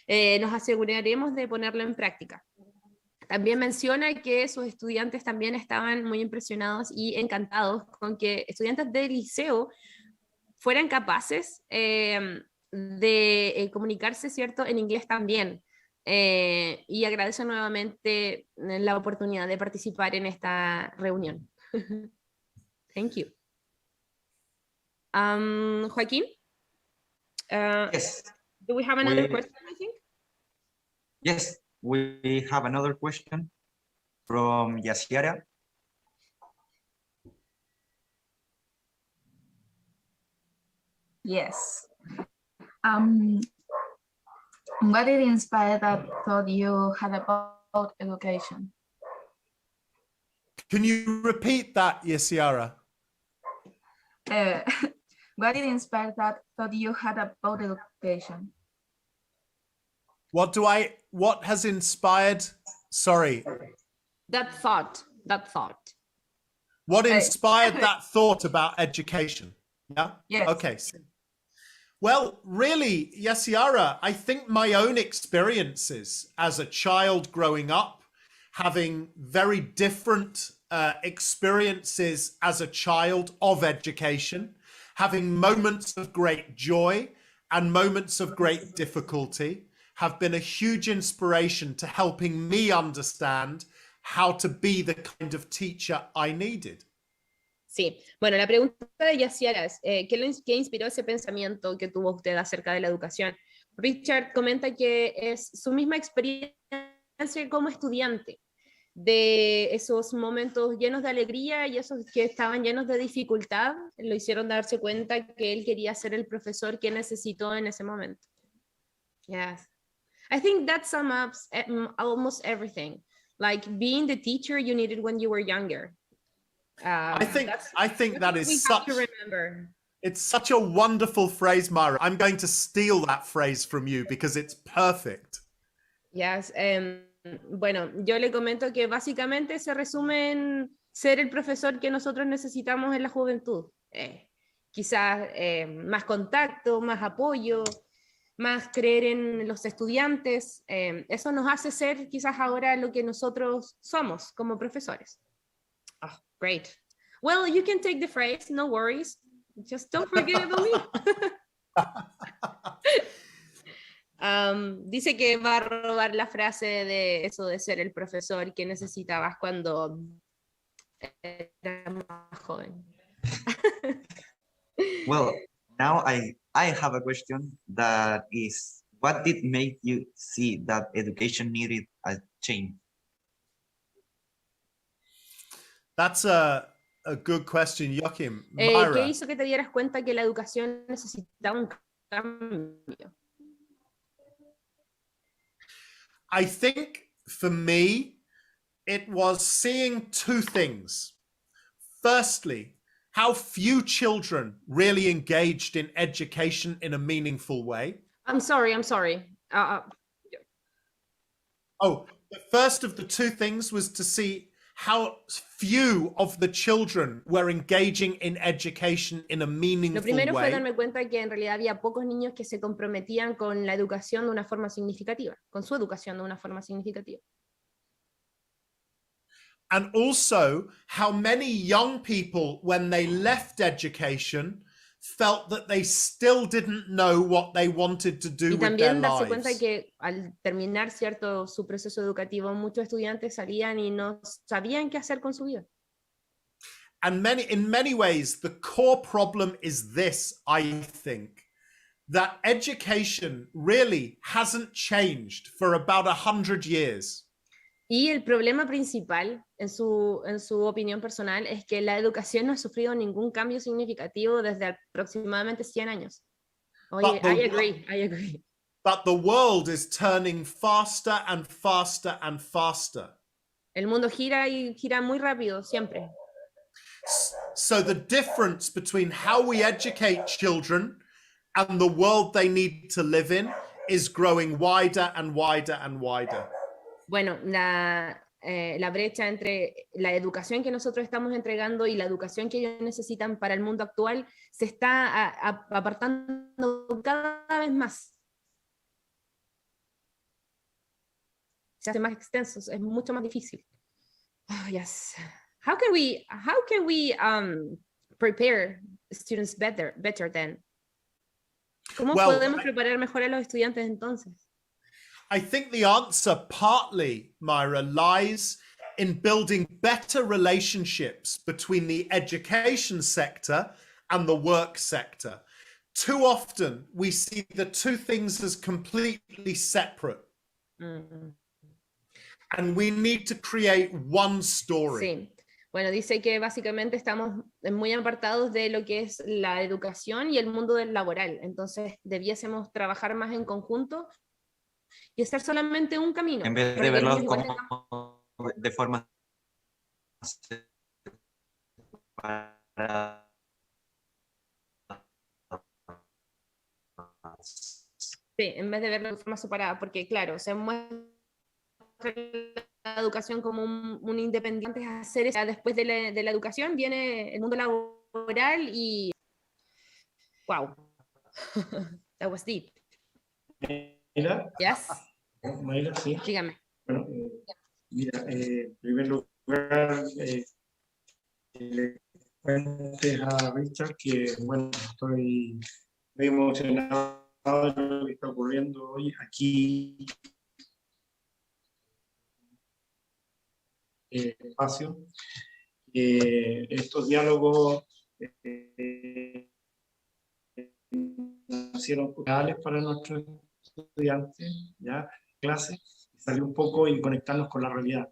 Nos aseguraremos de ponerlo en práctica. También menciona que sus estudiantes también estaban muy impresionados y encantados con que estudiantes del liceo fueran capaces de comunicarse, ¿cierto?, en inglés también. Y agradece nuevamente la oportunidad de participar en esta reunión. Thank you. Joaquin? Yes. Do we have another question, I think? Yes, we have another question from Yasiara. Yes. What did inspire that thought you had about education? Can you repeat that, Yasiara? What did inspire that thought you had about education? What has inspired, sorry. That thought. What inspired that thought about education? Yeah? Yes. Okay. Well, really, Yasiara, I think my own experiences as a child growing up, having very different experiences as a child of education, having moments of great joy and moments of great difficulty, have been a huge inspiration to helping me understand how to be the kind of teacher I needed. Sí, bueno, la pregunta de Yasiara es, ¿qué inspiró ese pensamiento que tuvo usted acerca de la educación? Richard comenta que es su misma experiencia como estudiante, de esos momentos llenos de alegría y esos que estaban llenos de dificultad, lo hicieron darse cuenta que él quería ser el profesor que necesitó en ese momento. Yes. I think that sums up almost everything, like being the teacher you needed when you were younger. I think that is such. To remember. It's such a wonderful phrase, Myra. I'm going to steal that phrase from you because it's perfect. Yes. Bueno, yo le comento que básicamente se resume en ser el profesor que nosotros necesitamos en la juventud. Quizás más contacto, más apoyo, más creer en los estudiantes. Eso nos hace ser quizás ahora lo que nosotros somos como profesores. Oh, great. Well, you can take the phrase, no worries. Just don't forget about me. Dice que va a robar la frase de eso de ser el profesor que necesitabas cuando eras más joven. Well, now I have a question that is, what did make you see that education needed a change? That's a good question, Joachim. ¿Qué Myra, hizo que te dieras cuenta que la educación necesitaba un cambio? I think for me, it was seeing two things. Firstly, how few children really engaged in education in a meaningful way. I'm sorry. Oh, the first of the two things was to see how few of the children were engaging in education in a meaningful Lo primero fue way. darme cuenta que en realidad había pocos niños que se comprometían con la educación de una forma significativa, con su educación de una forma significativa. And also how many young people, when they left education, felt that they still didn't know what they wanted to do Y with their también darse cuenta lives. que al terminar su proceso educativo, muchos estudiantes salían y no sabían qué hacer con su vida. And in many ways, the core problem is this, I think, that education really hasn't changed for about 100 years. Y el problema principal, en su opinión personal, es que la educación no ha sufrido ningún cambio significativo desde aproximadamente 100 años. Oye, I agree. But the world is turning faster and faster and faster. El mundo gira y gira muy rápido, siempre. So the difference between how we educate children and the world they need to live in is growing wider and wider and wider. Bueno, la brecha entre la educación que nosotros estamos entregando y la educación que ellos necesitan para el mundo actual se está apartando cada vez más. Se hace más extenso, es mucho más difícil. Oh, yes. How can we prepare students better then? ¿Cómo podemos preparar mejor a los estudiantes entonces? I think the answer partly, Myra, lies in building better relationships between the education sector and the work sector. Too often we see the two things as completely separate. And we need to create one story. Sí. Bueno, dice que básicamente estamos muy apartados de lo que es la educación y el mundo del laboral. Entonces, debiésemos trabajar más en conjunto y hacer solamente un camino. En vez de verlos como de forma separada. Sí, en vez de verlo de forma separada, porque claro, se muestra la educación como un independiente a hacer eso. Después de la educación viene el mundo laboral y wow. That was deep. Mira, Yes. Mayra, sí. Dígame. Bueno, mira, en primer lugar, le cuentes a Richard que, bueno, estoy muy emocionado de lo que está ocurriendo hoy aquí espacio. Estos diálogos nacieron reales para nuestros estudiantes, ¿ya? Clase, salir un poco y conectarnos con la realidad.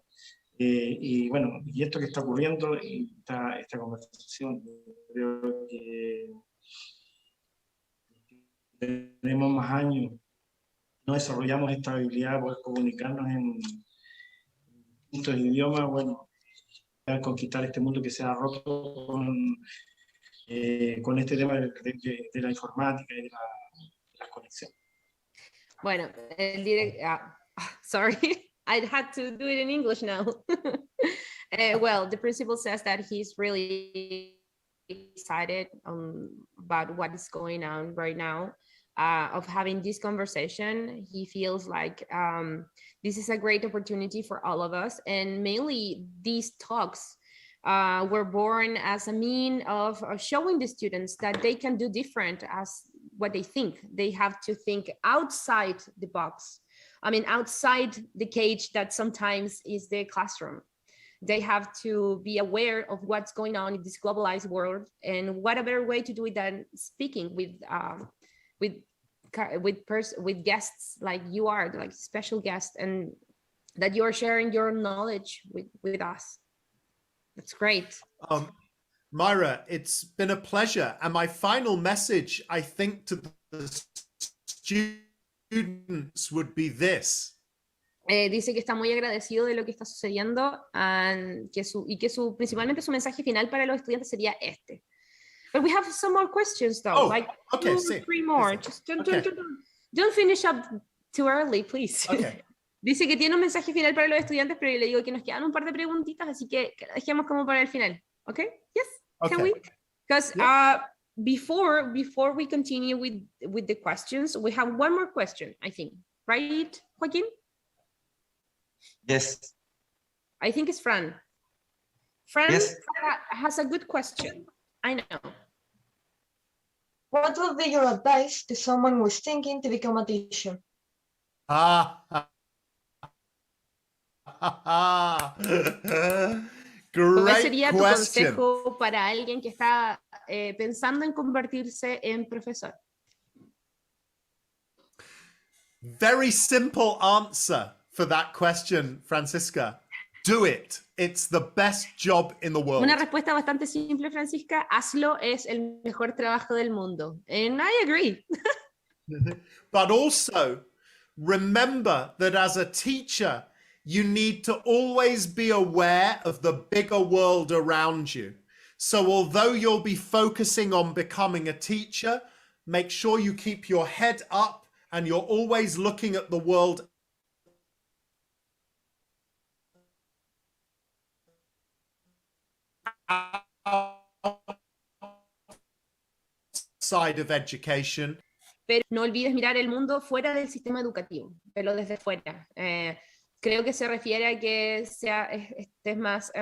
Y bueno, y esto que está ocurriendo, esta conversación, creo que tenemos más años, no desarrollamos esta habilidad de poder comunicarnos en distintos idiomas, bueno, conquistar este mundo que se ha roto con este tema de la informática y de la conexión. Bueno, sorry, I had to do it in English now. Well, the principal says that he's really excited about what is going on right now, of having this conversation. He feels like this is a great opportunity for all of us, and mainly these talks were born as a mean of showing the students that they can do different as what they think. They have to think outside the box. I mean, outside the cage that sometimes is the classroom. They have to be aware of what's going on in this globalized world, and what a better way to do it than speaking with guests like you are, like special guests, and that you are sharing your knowledge with us. That's great. Myra, it's been a pleasure. And my final message, I think, to the students would be this. Dice que está muy agradecido de lo que está sucediendo principalmente su mensaje final para los estudiantes sería este. But we have some more questions though, like okay, 2 or 3 more. Just don't finish up too early, please. Okay. Dice que tiene un mensaje final para los estudiantes, pero yo le digo que nos quedan un par de preguntitas, así que lo dejemos como para el final. Okay? Yes? Okay. Can we? Because before we continue with the questions, we have one more question, I think. Right, Joaquin? Yes. I think it's Fran. Fran yes. has a good question. I know. What would be your advice to someone who is thinking to become a teacher? ¿Cuál sería tu consejo para alguien que está pensando en convertirse en profesor? Very simple answer for that question, Francisca. Do it. It's the best job in the world. Una respuesta bastante simple, Francisca. Hazlo, es el mejor trabajo del mundo. And I agree. But also, remember that as a teacher, you need to always be aware of the bigger world around you. So although you'll be focusing on becoming a teacher, make sure you keep your head up and you're always looking at the world outside of education. Pero no olvides mirar el mundo fuera del sistema educativo, pero desde fuera. Creo que se refiere a que estés más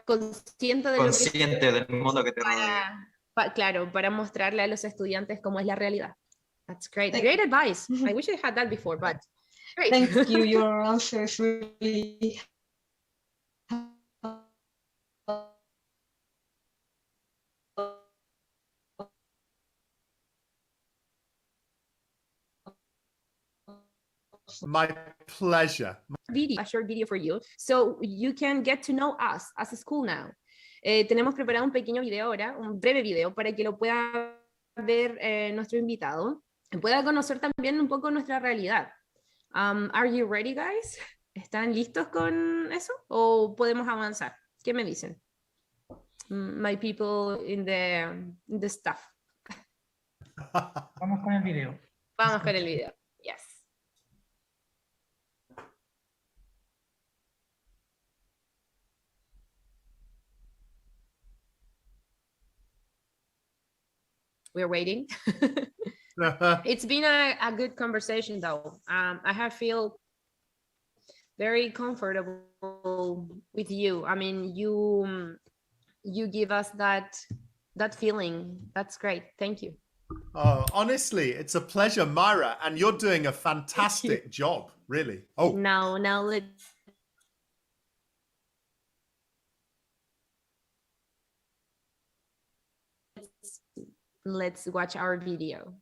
consciente de del mundo que te rodea. Claro, para mostrarle a los estudiantes cómo es la realidad. That's great. Great advice. I wish I had that before, but great. Thank you. Your answer is really My pleasure. A short video for you, so you can get to know us as a school now. Tenemos preparado un pequeño video ahora, un breve video, para que lo pueda ver nuestro invitado, y pueda conocer también un poco nuestra realidad. Are you ready, guys? ¿Están listos con eso? ¿O podemos avanzar? ¿Qué me dicen? My people in the staff. Vamos con el video. Vamos con el video. Yes. We're waiting. It's been a good conversation, though. I have feel very comfortable with you. I mean, you give us that feeling. That's great. Thank you. Oh, honestly, it's a pleasure, Myra, and you're doing a fantastic job, really. Oh, now let's watch our video.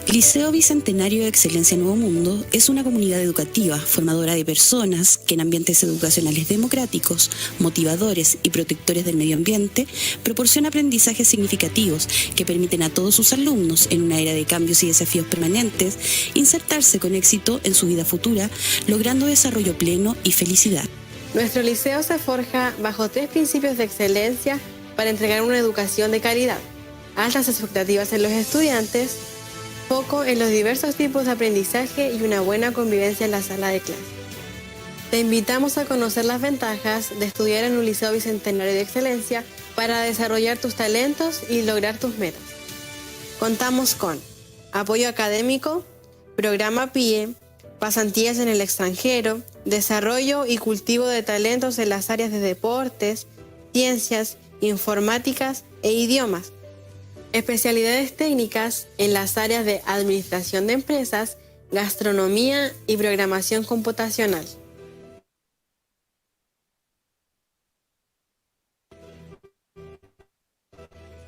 Liceo Bicentenario de Excelencia Nuevo Mundo es una comunidad educativa formadora de personas que en ambientes educacionales democráticos, motivadores y protectores del medio ambiente proporciona aprendizajes significativos que permiten a todos sus alumnos en una era de cambios y desafíos permanentes insertarse con éxito en su vida futura, logrando desarrollo pleno y felicidad. Nuestro liceo se forja bajo 3 principios de excelencia para entregar una educación de calidad: altas expectativas en los estudiantes, foco en los diversos tipos de aprendizaje y una buena convivencia en la sala de clase. Te invitamos a conocer las ventajas de estudiar en un liceo bicentenario de excelencia para desarrollar tus talentos y lograr tus metas. Contamos con apoyo académico, programa PIE, pasantías en el extranjero, desarrollo y cultivo de talentos en las áreas de deportes, ciencias, informáticas e idiomas. Especialidades técnicas en las áreas de administración de empresas, gastronomía y programación computacional.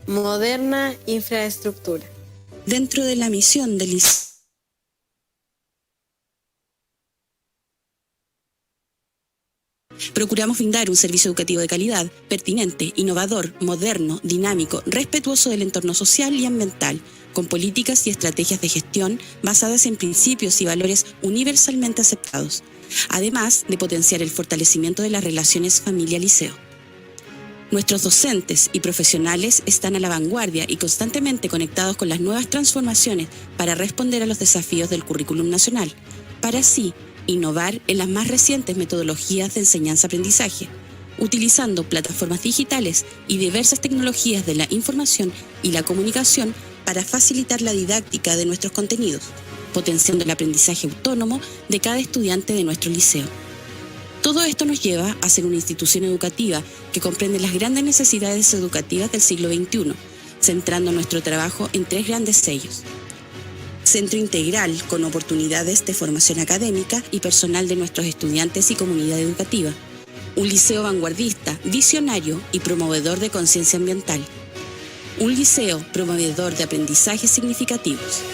Moderna infraestructura. Dentro de la misión del liceo, procuramos brindar un servicio educativo de calidad, pertinente, innovador, moderno, dinámico, respetuoso del entorno social y ambiental, con políticas y estrategias de gestión basadas en principios y valores universalmente aceptados, además de potenciar el fortalecimiento de las relaciones familia-liceo. Nuestros docentes y profesionales están a la vanguardia y constantemente conectados con las nuevas transformaciones para responder a los desafíos del currículum nacional, para así innovar en las más recientes metodologías de enseñanza-aprendizaje, utilizando plataformas digitales y diversas tecnologías de la información y la comunicación para facilitar la didáctica de nuestros contenidos, potenciando el aprendizaje autónomo de cada estudiante de nuestro liceo. Todo esto nos lleva a ser una institución educativa que comprende las grandes necesidades educativas del siglo XXI, centrando nuestro trabajo en 3 grandes sellos: centro integral con oportunidades de formación académica y personal de nuestros estudiantes y comunidad educativa, un liceo vanguardista, visionario y promovedor de conciencia ambiental, un liceo promovedor de aprendizajes significativos.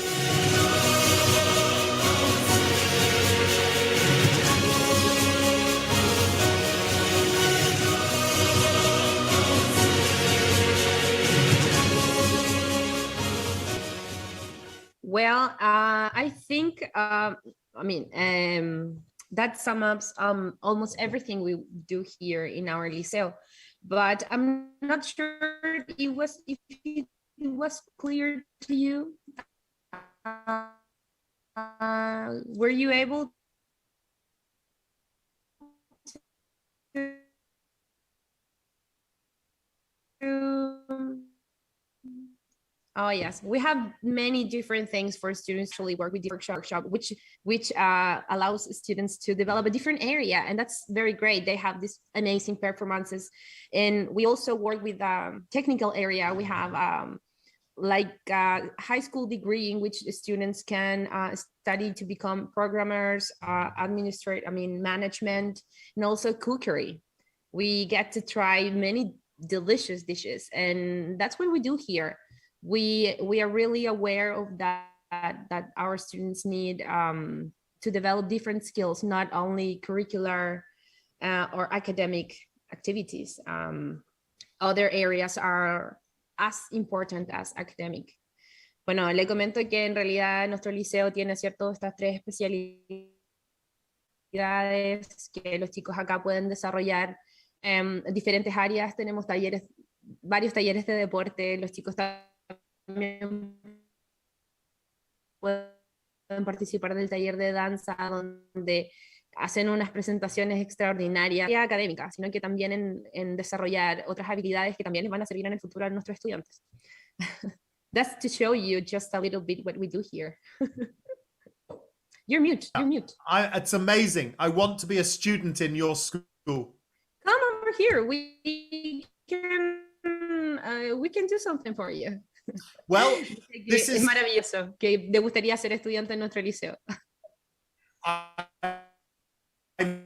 Well, I think, that sums up almost everything we do here in our liceo, but I'm not sure if it was clear to you. Were you able to... Oh yes, we have many different things for students to really work with the workshop, which allows students to develop a different area, and that's very great. They have these amazing performances, and we also work with technical area. We have like a high school degree in which students can study to become programmers, management, and also cookery. We get to try many delicious dishes, and that's what we do here. We are really aware of that our students need to develop different skills, not only curricular or academic activities. Other areas are as important as academic. Bueno, le comento que en realidad nuestro liceo tiene, ¿cierto?, estas 3 especialidades que los chicos acá pueden desarrollar diferentes áreas. Tenemos talleres, varios talleres de deporte, los chicos también pueden participar del taller de danza, donde hacen unas presentaciones extraordinarias, no académicas, sino que también en desarrollar otras habilidades que también les van a servir en el futuro a nuestros estudiantes. That's to show you just a little bit what we do here. You're mute, you're mute. It's amazing. I want to be a student in your school. Come over here. We can do something for you. Well, this es is maravilloso que te gustaría ser estudiante en nuestro liceo. I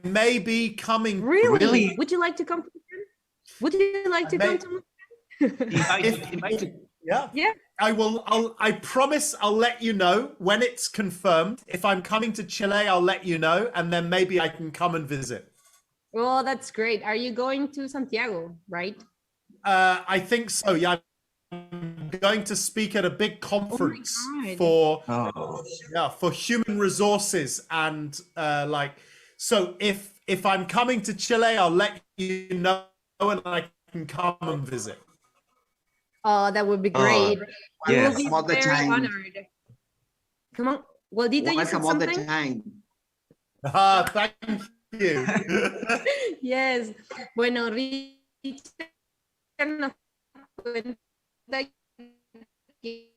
may be coming. Really? Would you like to come? Would you like to come to? Yeah. Yeah. I will. I promise. I'll let you know when it's confirmed. If I'm coming to Chile, I'll let you know, and then maybe I can come and visit. Well, that's great. Are you going to Santiago, right? I think so. Yeah. I'm going to speak at a big conference for human resources and so if I'm coming to Chile, I'll let you know and I can come and visit. Oh, that would be great. Yes, We will all be the very time. honored. Come on. Well, Dito, you said Welcome all the something? time. Thank you. Yes. Bueno, Richard nos cuenta que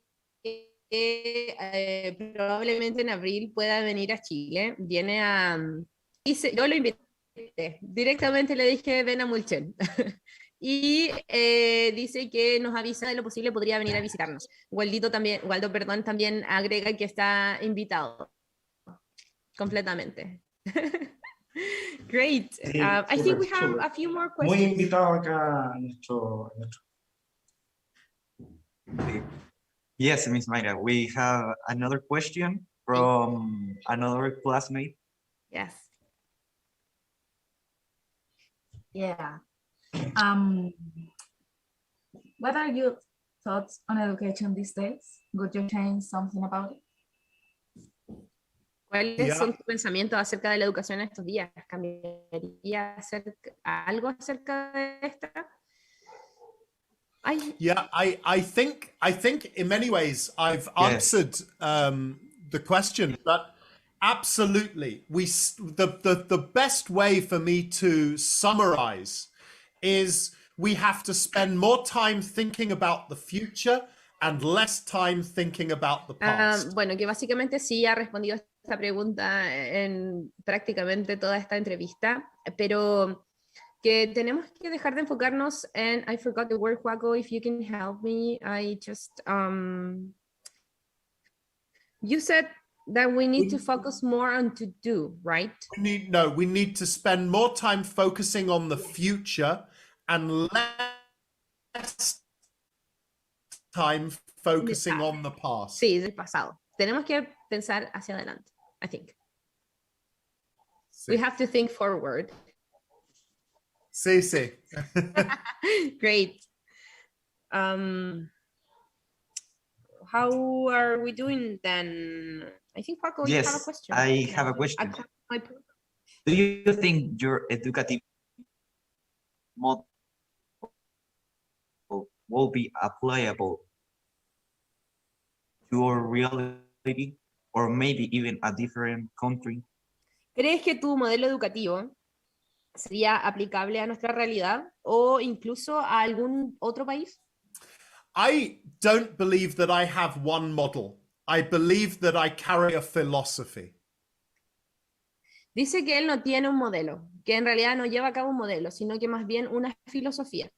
probablemente en abril pueda venir a Chile. Viene a... yo lo invité. Directamente le dije, ven a Mulchen. Y dice que nos avisa de lo posible, podría venir a visitarnos. Waldo también agrega que está invitado. Completamente. Great. Sí, I think we have súper. a few more Muy questions. invitado acá a nuestro. Yes, Miss Mayra, we have another question from another classmate. Yes. Yeah. What are your thoughts on education these days? Would you change something about it? ¿Cuáles son tus pensamientos acerca de la educación en estos días? ¿Cambiaría algo acerca de esta? Yeah, I think in many ways I've answered the question, but absolutely, the best way for me to summarize is we have to spend more time thinking about the future and less time thinking about the past. Bueno, que básicamente sí ha respondido a esta pregunta en prácticamente toda esta entrevista, pero que tenemos que dejar de enfocarnos en, I forgot the word, Juaco, if you can help me, I just, you said that we need to focus more on to do, right? We need to spend more time focusing on the future and less time focusing on the past. Sí, del pasado. Tenemos que pensar hacia adelante, I think. We have to think forward. Sí, sí. Great. How are we doing then? I think Paco, you have a question. I have a question. Do you think your educative model will be applicable to our reality or maybe even a different country? ¿Crees que tu modelo educativo sería aplicable a nuestra realidad o incluso a algún otro país? I don't believe that I have one model. I believe that I carry a philosophy. Dice que él no tiene un modelo, que en realidad no lleva a cabo un modelo, sino que más bien una filosofía.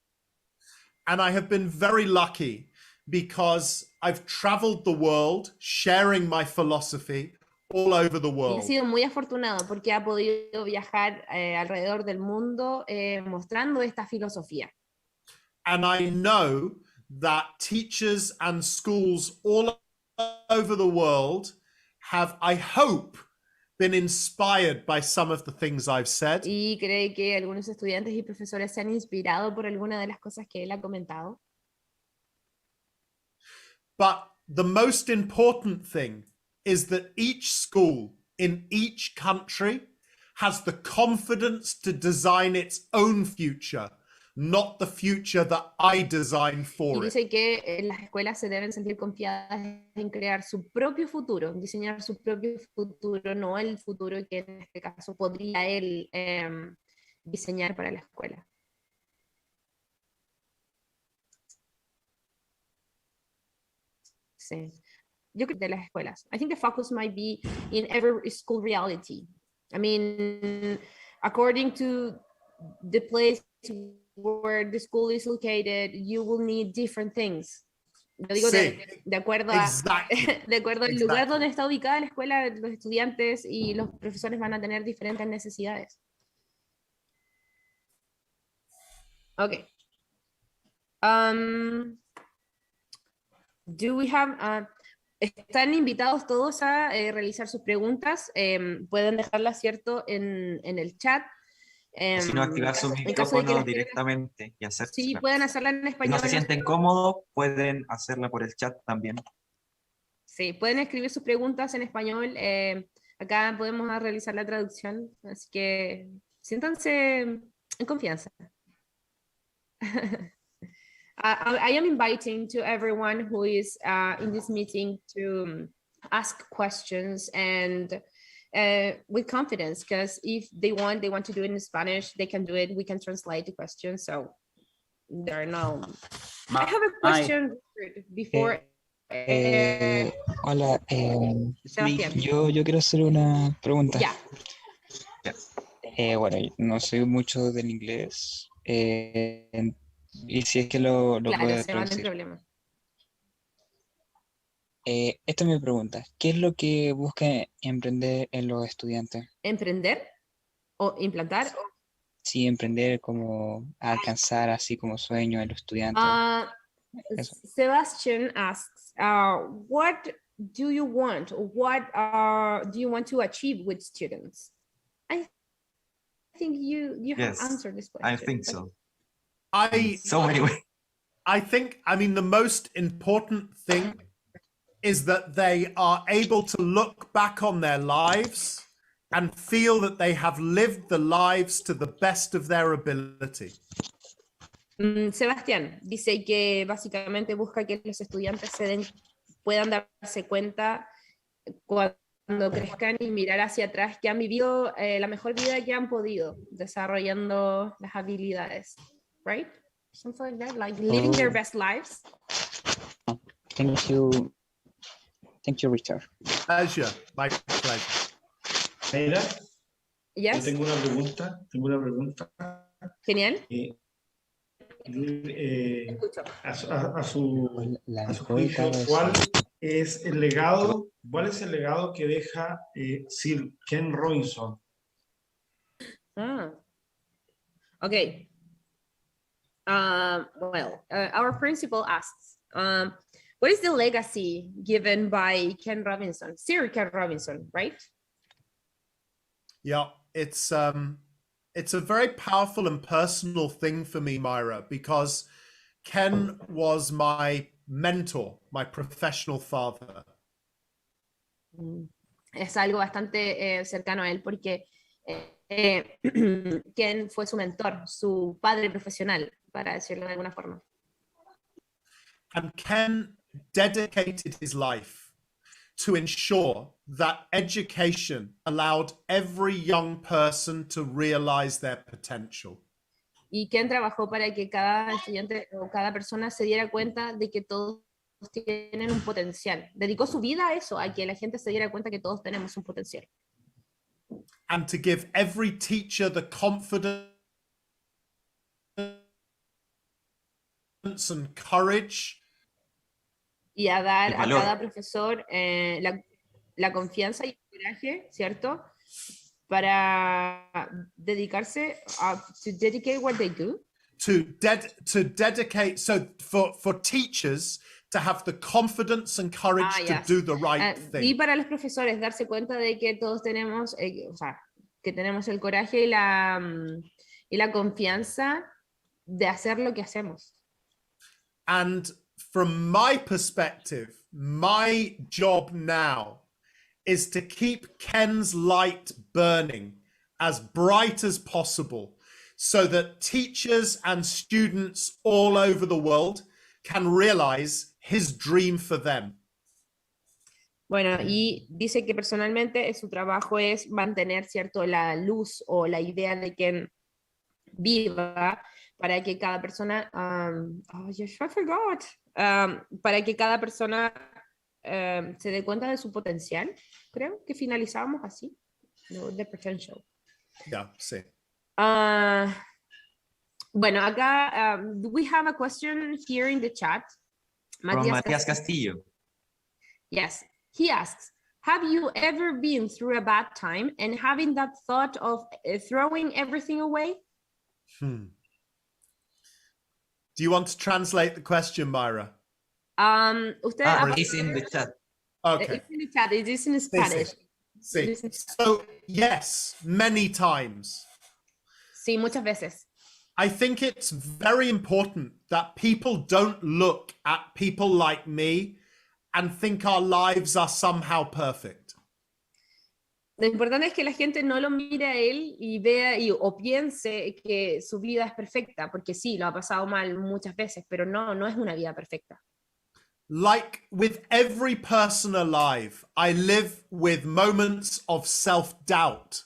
And I have been very lucky because I've traveled the world sharing my philosophy all over the Y ha world. sido muy afortunado porque ha podido viajar alrededor del mundo mostrando esta filosofía. And I know that teachers and schools all over the world have, I hope, been inspired by some of the things I've said. Y cree que algunos estudiantes y profesores se han inspirado por alguna de las cosas que él ha comentado. But the most important thing is that each school in each country has the confidence to design its own future, not the future that I design Y for it. dice que las escuelas se deben sentir confiadas en crear su propio futuro, diseñar su propio futuro, no el futuro que en este caso podría él diseñar para la escuela. Sí. Yo creo que de las escuelas. I think the focus might be in every school reality. I mean, according to the place where the school is located, you will need different things. Lo digo Sí, de acuerdo a, exactly. de acuerdo al lugar Exactly. donde está ubicada la escuela, los estudiantes y los profesores van a tener diferentes necesidades. Okay. Do we have, están invitados todos a realizar sus preguntas. Pueden dejarlas, ¿cierto?, en el chat. Si no, activar su en caso de que micrófono las directamente y hacer. Sí, pueden hacerla en Si español. no se sienten cómodos, pueden hacerla por el chat también. Sí, pueden escribir sus preguntas en español. Acá podemos realizar la traducción, así que siéntanse en confianza. I am inviting to everyone who is in this meeting to ask questions and with confidence, because if they want to do it in Spanish, they can do it. We can translate the question, so there are no... I have a question before... Hola, Sebastián. yo quiero hacer una pregunta. Ya. Bueno, no sé mucho del inglés, y si es que lo Claro, puede se van, no hay traducir. problema. Esta es mi pregunta. ¿Qué es lo que busca emprender en los estudiantes? ¿Emprender? ¿O implantar? Sí, emprender, como alcanzar así como sueño en los estudiantes. Eso. Sebastian asks, what do you want? What do you want to achieve with students? I think you Yes, have answered this question. I think so. So anyway, I think, I mean, the most important thing is that they are able to look back on their lives and feel that they have lived the lives to the best of their ability. Sebastián dice que básicamente busca que los estudiantes puedan darse cuenta cuando crezcan y mirar hacia atrás que han vivido la mejor vida que han podido, desarrollando las habilidades, right? Something like that, like living their best lives. Thank you, Richard. Pleasure, my pleasure. Mayra, Yes. yo tengo una pregunta. Genial. A su juicio, ¿cuál es el legado que deja Sir Ken Robinson? Okay. Our principal asks, what is the legacy given by Ken Robinson, Sir Ken Robinson, right? Yeah, it's a very powerful and personal thing for me, Myra, because Ken was my mentor, my professional father. Es algo bastante cercano a él porque Ken fue su mentor, su padre profesional, para decirlo de alguna forma. And Ken dedicated his life to ensure that education allowed every young person to realize their potential. Y Ken trabajó para que cada estudiante o cada persona se diera cuenta de que todos tienen un potencial. Dedicó su vida a eso, a que la gente se diera cuenta que todos tenemos un potencial. And to give every teacher the confidence and courage y a dar El a valor. cada profesor la confianza y el coraje, ¿cierto? Para dedicarse to dedicate what they do. To dedicate, so for teachers to have the confidence and courage Yes. to do the right Y thing. para los profesores darse cuenta de que todos tenemos, o sea, que tenemos el coraje y la confianza de hacer lo que hacemos. And from my perspective, my job now is to keep Ken's light burning as bright as possible so that teachers and students all over the world can realize his dream for them. Bueno, y dice que personalmente su trabajo es mantener, ¿cierto?, la luz o la idea de Ken viva para que cada persona, I forgot, para que cada persona se dé cuenta de su potencial. Creo que finalizamos así, the potential. Yeah, sí. Bueno, acá we have a question here in the chat. From Matías Castillo. Yes, he asks, have you ever been through a bad time and having that thought of throwing everything away? Do you want to translate the question, Myra? It's in the chat. Okay. It's in the chat. It is in Spanish. Sí. So, yes, many times. Sí, muchas veces. I think it's very important that people don't look at people like me and think our lives are somehow perfect. Lo importante es que la gente no lo mire a él y vea o piense que su vida es perfecta, porque sí, lo ha pasado mal muchas veces, pero no es una vida perfecta. Like with every person alive, I live with moments of self-doubt,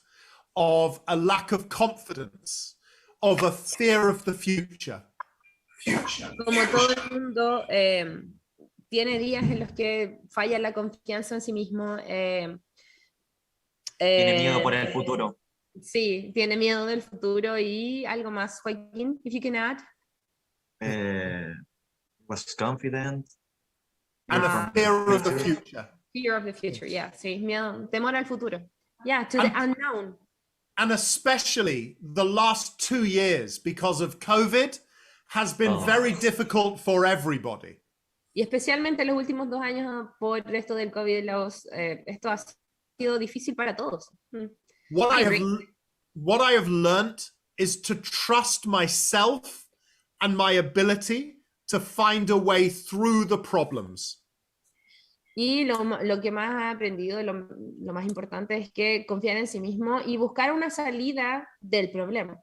of a lack of confidence, of a fear of the future. Como todo el mundo tiene días en los que falla la confianza en sí mismo. Tiene miedo por el futuro. Sí, tiene miedo del futuro y algo más. Joaquín, if you can add. Was confident. And a fear of the future. Fear of the future, yeah. Sí, miedo, temor al futuro. Yeah, to the unknown. And especially the last 2 years because of COVID has been very difficult for everybody. Y especialmente los últimos 2 años por esto del COVID, esto ha sido difícil para todos. What I have learned is to trust myself and my ability to find a way through the problems. Y lo que más he aprendido, lo más importante es que confiar en sí mismo y buscar una salida del problema.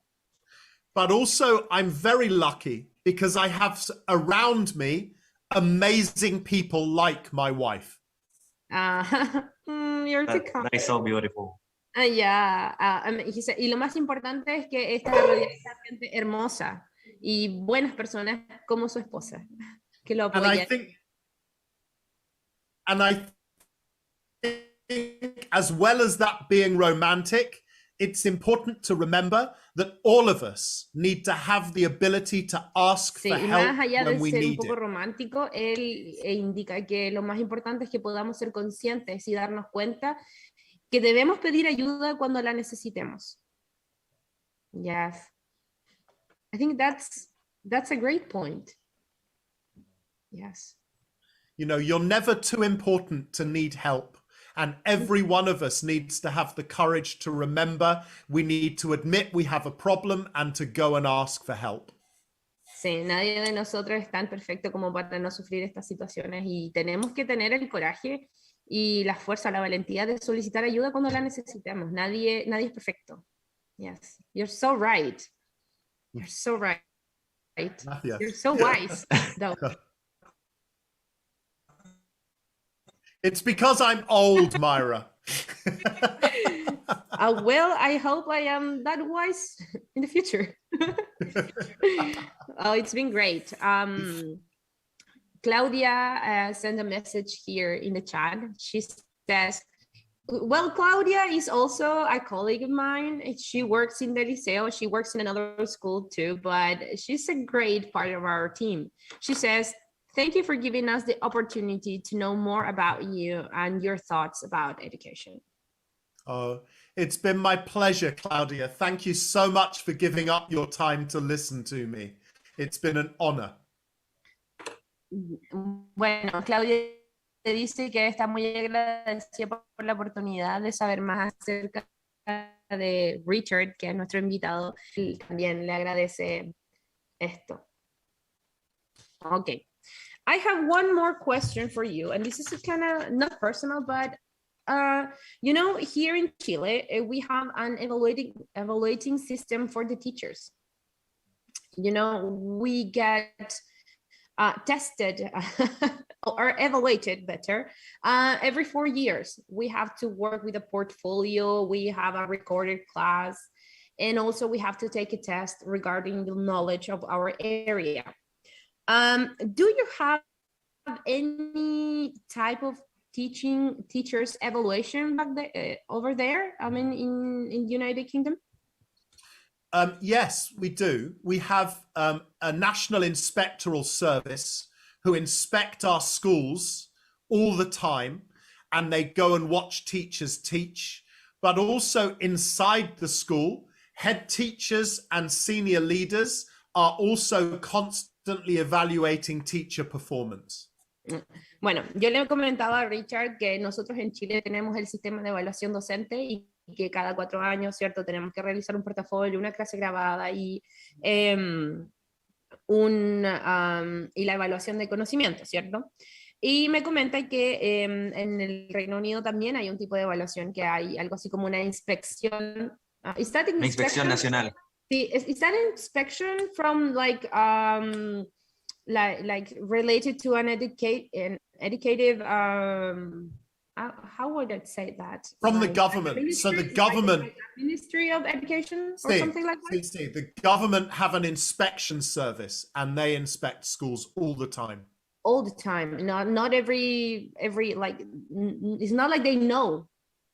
But also I'm very lucky because I have around me amazing people like my wife. You're too kind. That is so beautiful. Y lo más importante es que está rodeada de gente hermosa y buenas personas como su esposa, que lo apoyan. And I think as well as that being romantic, it's important to remember that all of us need to have the ability to ask for y help más allá when de we ser un need poco it. romántico, él indica que lo más importante es que podamos ser conscientes y darnos cuenta que debemos pedir ayuda cuando la necesitemos. Yes. I think that's a great point. Yes. You know, you're never too important to need help. And every one of us needs to have the courage to remember we need to admit we have a problem and to go and ask for help. Sí, nadie de nosotros es tan perfecto como para no sufrir estas situaciones y tenemos que tener el coraje y la fuerza, la valentía de solicitar ayuda cuando la necesitemos. Nadie es perfecto. Yes, you're so right. You're so right. Gracias. You're so wise, though. It's because I'm old, Myra. Well, I hope I am that wise in the future. Oh, it's been great. Claudia sent a message here in the chat. She says, well, Claudia is also a colleague of mine. She works in the Liceo. She works in another school too, but she's a great part of our team. She says, Thank you for giving us the opportunity to know more about you and your thoughts about education. Oh, it's been my pleasure, Claudia. Thank you so much for giving up your time to listen to me. It's been an honor. Bueno, Claudia dice que está muy agradecida por la oportunidad de saber más acerca de Richard, que es nuestro invitado. Y también le agradece esto. Okay. I have one more question for you, and this is kind of not personal, but you know, here in Chile, we have an evaluating system for the teachers. You know, we get tested or evaluated better every 4 years. We have to work with a portfolio, we have a recorded class, and also we have to take a test regarding the knowledge of our area. Do you have any type of teachers evaluation back there, over there? I mean, in United Kingdom? Yes, we do. We have a national inspectoral service who inspect our schools all the time, and they go and watch teachers teach, but also inside the school, head teachers and senior leaders are also constantly evaluating teacher performance. Bueno, yo le comentaba a Richard que nosotros en Chile tenemos el sistema de evaluación docente y que cada 4 años, ¿cierto? Tenemos que realizar un portafolio, una clase grabada y la evaluación de conocimiento, ¿cierto? Y me comenta que en el Reino Unido también hay un tipo de evaluación que hay algo así como una inspección. Una inspección nacional. Sí, is that an inspection from like related to an educative how would I say that? From the government. So the government, like Ministry of Education or something like that? The government have an inspection service and they inspect schools all the time. All the time. Not every like, it's not like they know.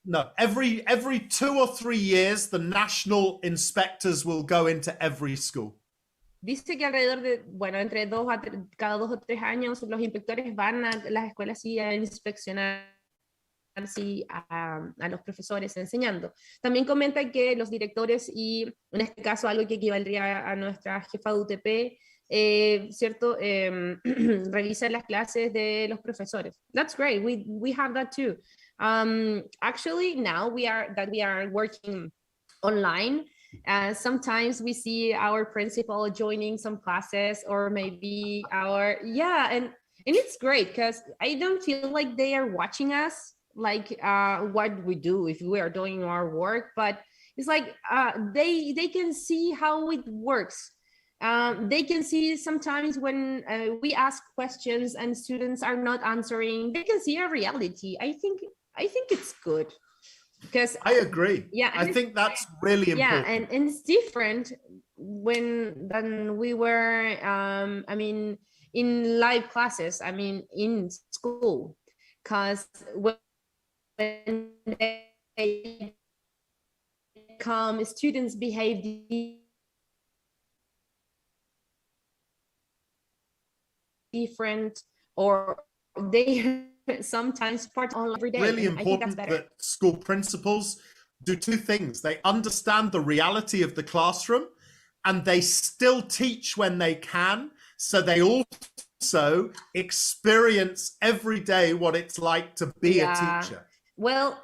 No, every 2 or 3 years, the national inspectors will go into every school. Dice que alrededor de, bueno, entre cada 2 o 3 años, los inspectores van a las escuelas y a inspeccionar sí, a los profesores enseñando. También comenta que los directores y, en este caso, algo que equivaldría a nuestra jefa de UTP, ¿cierto? Revisan las clases de los profesores. That's great. We have that too. Actually, now we are working online. Sometimes we see our principal joining some classes, or maybe and it's great because I don't feel like they are watching us, like what we do if we are doing our work, but it's like they can see how it works. They can see sometimes when we ask questions and students are not answering, they can see a reality. I think it's good. Because I agree. Yeah, I think that's really important. Yeah, and it's different than we were. I mean, in live classes. I mean, in school, because when they come, students behave different, or they sometimes part on every day. Really important that school principals do 2 things. They understand the reality of the classroom and they still teach when they can. So they also experience every day what it's like to be a teacher. Well,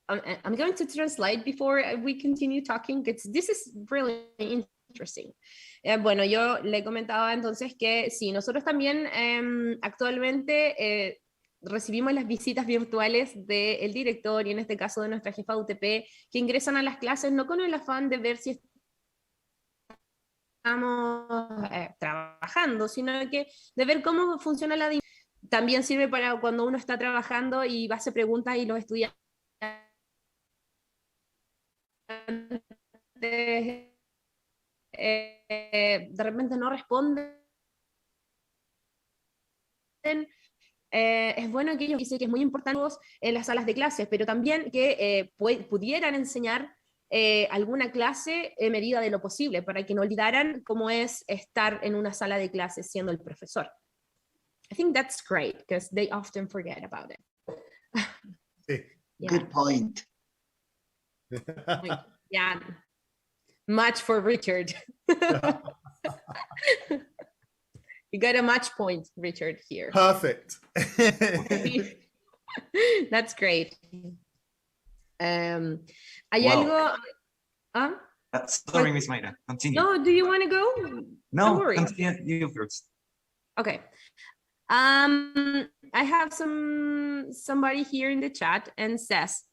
I'm going to translate before we continue talking, because this is really interesting. Bueno, yo le comentaba entonces que sí, nosotros también actualmente recibimos las visitas virtuales del director y en este caso de nuestra jefa UTP, que ingresan a las clases no con el afán de ver si estamos trabajando, sino que de ver cómo funciona la dinámica. También sirve para cuando uno está trabajando y hace preguntas y los estudiantes de repente no responden. Es bueno que ellos dicen que es muy importante en las salas de clases, pero también que pudieran enseñar alguna clase en medida de lo posible, para que no olvidaran cómo es estar en una sala de clases siendo el profesor. I think that's great because they often forget about it. Yeah. Good point. Yeah, match for Richard. You got a match point, Richard, here. Perfect. That's great. Hay Wow. algo... ¿Ah? Sorry, Miss Mayra, continue. No, do you want to go? No, Don't worry. continue you first. Okay. I have somebody here in the chat and says,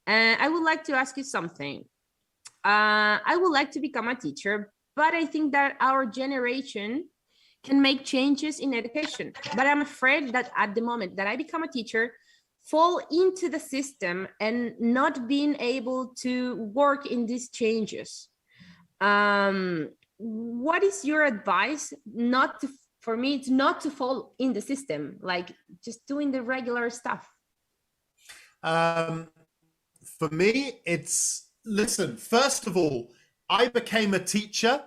I would like to ask you something. I would like to become a teacher, but I think that our generation can make changes in education. But I'm afraid that at the moment that I become a teacher, fall into the system and not being able to work in these changes. What is your advice for me, it's not to fall in the system, like just doing the regular stuff? For me, it's, listen, first of all, I became a teacher.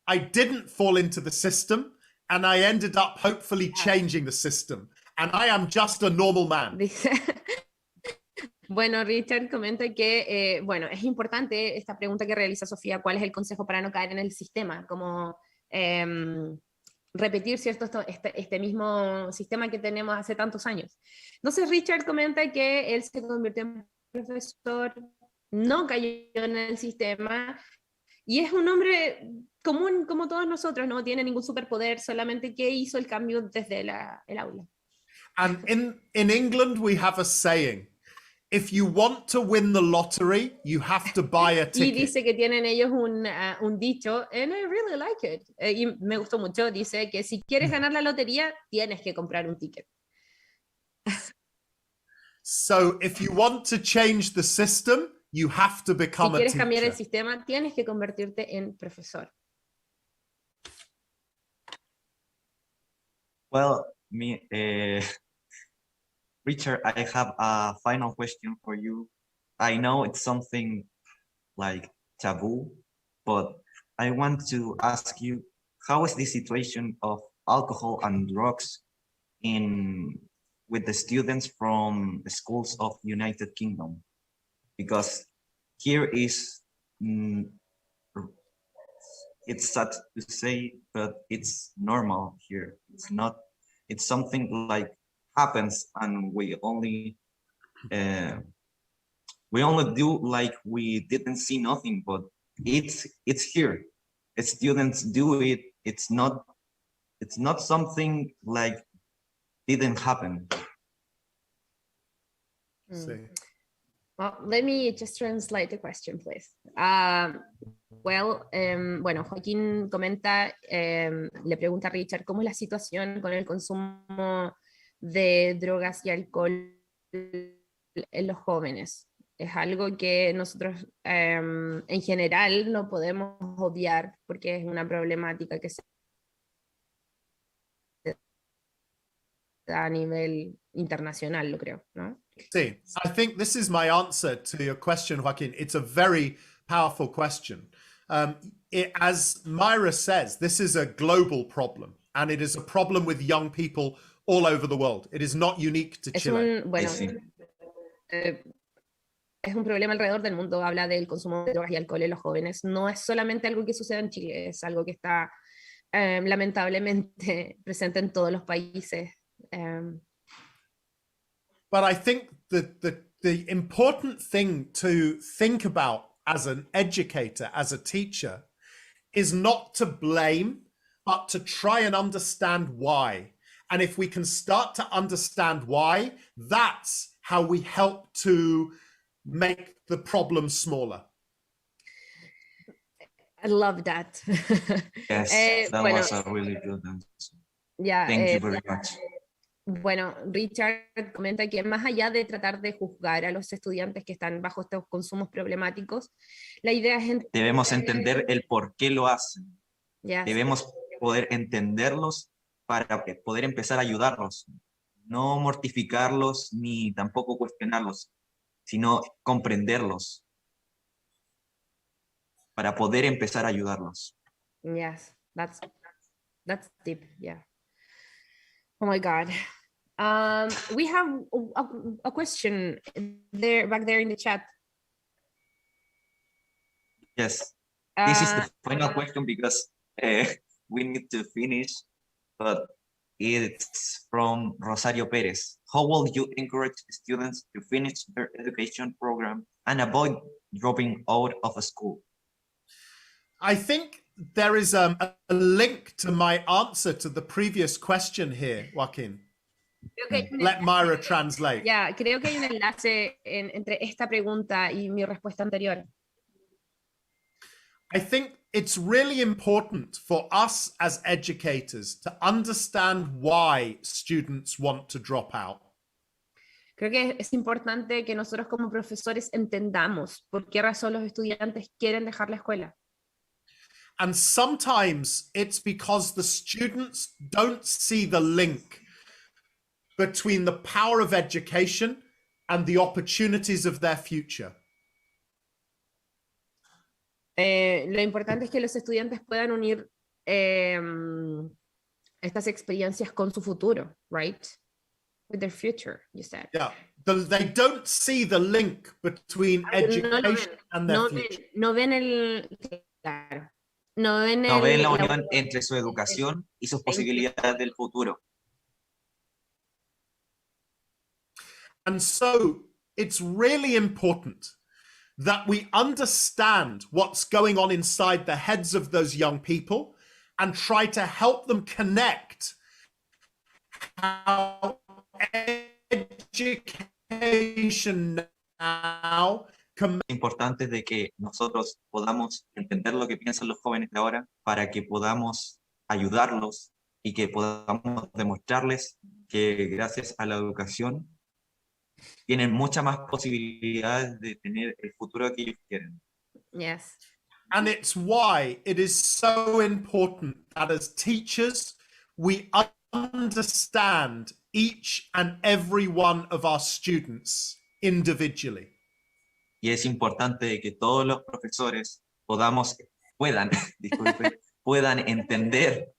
I didn't fall into the system, and I ended up hopefully changing the system. And I am just a normal man. Bueno, Richard comenta que, bueno, es importante esta pregunta que realiza Sofía, ¿cuál es el consejo para no caer en el sistema? Como repetir, ¿cierto? Este mismo sistema que tenemos hace tantos años. Entonces Richard comenta que él se convirtió en profesor, no cayó en el sistema, y es un hombre común como todos nosotros, no tiene ningún superpoder, solamente que hizo el cambio desde el aula. And in England, we have a saying, if you want to win the lottery, you have to buy a Y ticket. dice que tienen ellos un dicho, and I really like it, y me gustó mucho, dice que si quieres ganar la lotería, tienes que comprar un ticket. So if you want to change the system, you have to Si become a quieres cambiar el teacher. sistema, tienes que convertirte en profesor. Well, Richard, I have a final question for you. I know it's something like taboo, but I want to ask you, how is the situation of alcohol and drugs with the students from the schools of United Kingdom? Because here is, it's sad to say, but it's normal here. It's something like happens, and we only do like we didn't see nothing, but it's here. Students do it. It's not something like didn't happen. Well, let me just translate the question, please. Bueno, Joaquín comenta, le pregunta a Richard cómo es la situación con el consumo de drogas y alcohol en los jóvenes. Es algo que nosotros en general no podemos obviar porque es una problemática que se da a nivel internacional, lo creo, ¿no? See, I think this is my answer to your question, Joaquin. It's a very powerful question. As Myra says, this is a global problem, and it is a problem with young people all over the world. It is not unique to Chile. Es un problema alrededor del mundo. Habla del consumo de drogas y alcohol en los jóvenes. No es solamente algo que sucede en Chile, es algo que está lamentablemente presente en todos los países. But I think that the important thing to think about as an educator, as a teacher, is not to blame, but to try and understand why. And if we can start to understand why, that's how we help to make the problem smaller. I love that. Yes, that was a really good answer. Yeah, Thank you very much. Bueno, Richard comenta que más allá de tratar de juzgar a los estudiantes que están bajo estos consumos problemáticos, la idea es... Debemos entender el por qué lo hacen. Yes. Debemos poder entenderlos para poder empezar a ayudarlos. No mortificarlos ni tampoco cuestionarlos, sino comprenderlos para poder empezar a ayudarlos. Yes, that's deep, yeah. Oh my God. We have a question there, back there in the chat. Yes, this is the final question because we need to finish, but it's from Rosario Perez. How will you encourage students to finish their education program and avoid dropping out of school? I think there is a link to my answer to the previous question here, Joaquin. Let Myra translate. Ya, creo que hay un enlace entre esta pregunta y mi respuesta anterior. I think it's really important for us as educators to understand why students want to drop out. Creo que es importante que nosotros como profesores entendamos por qué razón los estudiantes quieren dejar la escuela. And sometimes it's because the students don't see the link between the power of education and the opportunities of their future. Lo importante es que los estudiantes puedan unir estas experiencias con su futuro, right? With their future, you said. Yeah, they don't see the link between education and their future. No ven el... Claro. No ven la unión entre su educación y sus posibilidades del futuro. And so it's really important that we understand what's going on inside the heads of those young people and try to help them connect how education now Importante de que nosotros podamos entender lo que piensan los jóvenes de ahora para que podamos ayudarlos y que podamos demostrarles que gracias a la educación tienen muchas más posibilidades de tener el futuro que ellos quieren. Yes. And it's why it is so important that as teachers, we understand each and every one of our students individually. Y es importante que todos los profesores puedan entender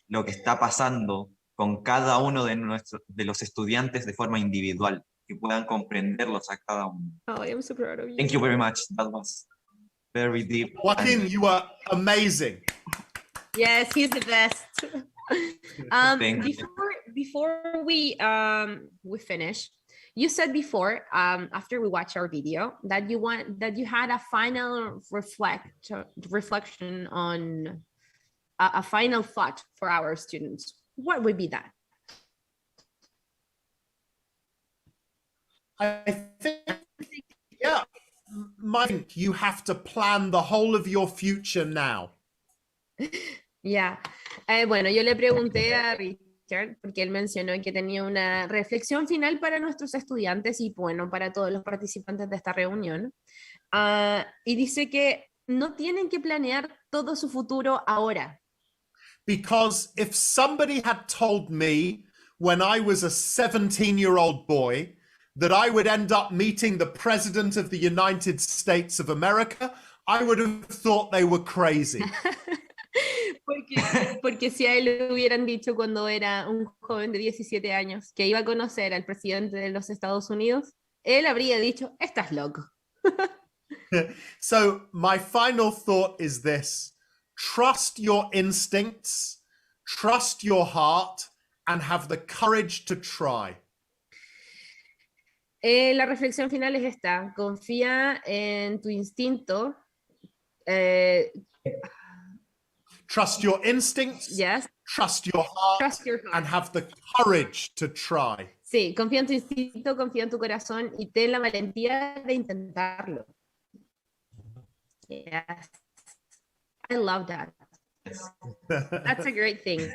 lo que está pasando con cada uno de los estudiantes de forma individual, que puedan comprenderlos a cada uno. Oh, I'm so proud of you. Thank you very much. That was very deep. Joaquin, you are amazing. Yes, he's the best. Thank you. Before we finish, you said before, after we watched our video, that you had a final reflection on a final thought for our students. What would be that? I think, yeah, Mike, you have to plan the whole of your future now. Yeah. Bueno, yo le pregunté a Richard, porque él mencionó que tenía una reflexión final para nuestros estudiantes y bueno, para todos los participantes de esta reunión. Y dice que no tienen que planear todo su futuro ahora. Because if somebody had told me when I was a 17-year-old boy that I would end up meeting the President of the United States of America, I would have thought they were crazy. Porque si a él le hubieran dicho cuando era un joven de 17 años que iba a conocer al presidente de los Estados Unidos, él habría dicho, estás loco. So my final thought is this. Trust your instincts, trust your heart, and have the courage to try. La reflexión final es esta. Confía en tu instinto. Trust your instincts, yes. Trust your heart, and have the courage to try. Sí, confía en tu instinto, confía en tu corazón y ten la valentía de intentarlo. Yes. I love that. That's a great thing.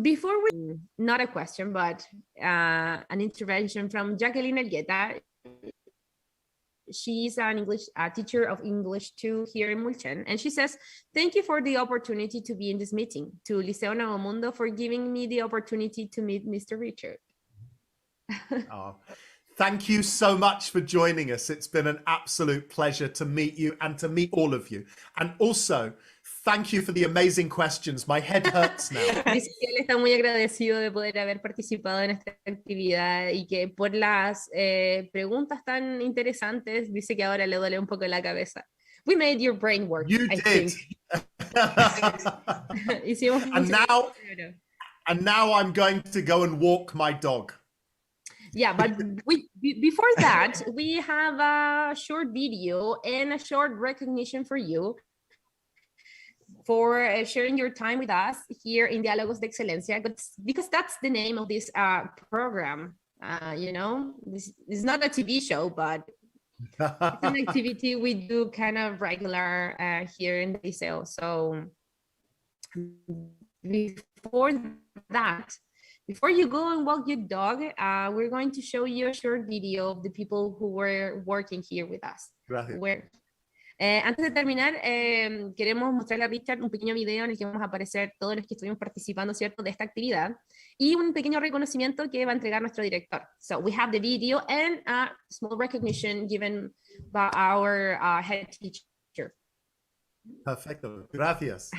Before we, not a question, but an intervention from Jacqueline Elgueta. She's an English teacher of English 2 here in Mulchen. And she says, thank you for the opportunity to be in this meeting, to Liceo Nuevo Mundo for giving me the opportunity to meet Mr. Richard. Oh, Thank you so much for joining us. It's been an absolute pleasure to meet you and to meet all of you. And also, thank you for the amazing questions. My head hurts now. Dice que él está muy agradecido de poder haber participado en esta actividad y que por las preguntas tan interesantes, dice que ahora le duele un poco la cabeza. We made your brain work, You I did. think. Hicimos And mucho now, cerebro. and now I'm going to go and walk my dog. Yeah, but before that, we have a short video and a short recognition for you for sharing your time with us here in Diálogos de Excelencia, because that's the name of this program. You know, this is not a TV show, but it's an activity we do kind of regular here in the Liceo. So before you go and walk your dog, we're going to show you a short video of the people who were working here with us. Gracias. Antes de terminar, queremos mostrarle a Richard un pequeño video en el que vamos a aparecer todos los que estuvimos participando, ¿cierto?, de esta actividad, y un pequeño reconocimiento que va a entregar nuestro director. So we have the video and a small recognition given by our head teacher. Perfecto. Gracias.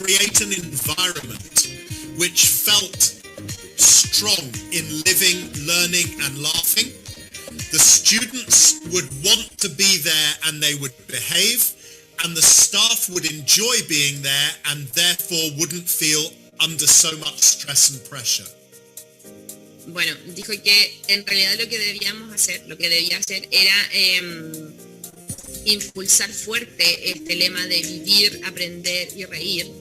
create an environment which felt strong in living, learning, and laughing. The students would want to be there and they would behave, and the staff would enjoy being there and therefore wouldn't feel under so much stress and pressure. Bueno, dijo que en realidad lo que debía hacer era impulsar fuerte este lema de vivir, aprender y reír,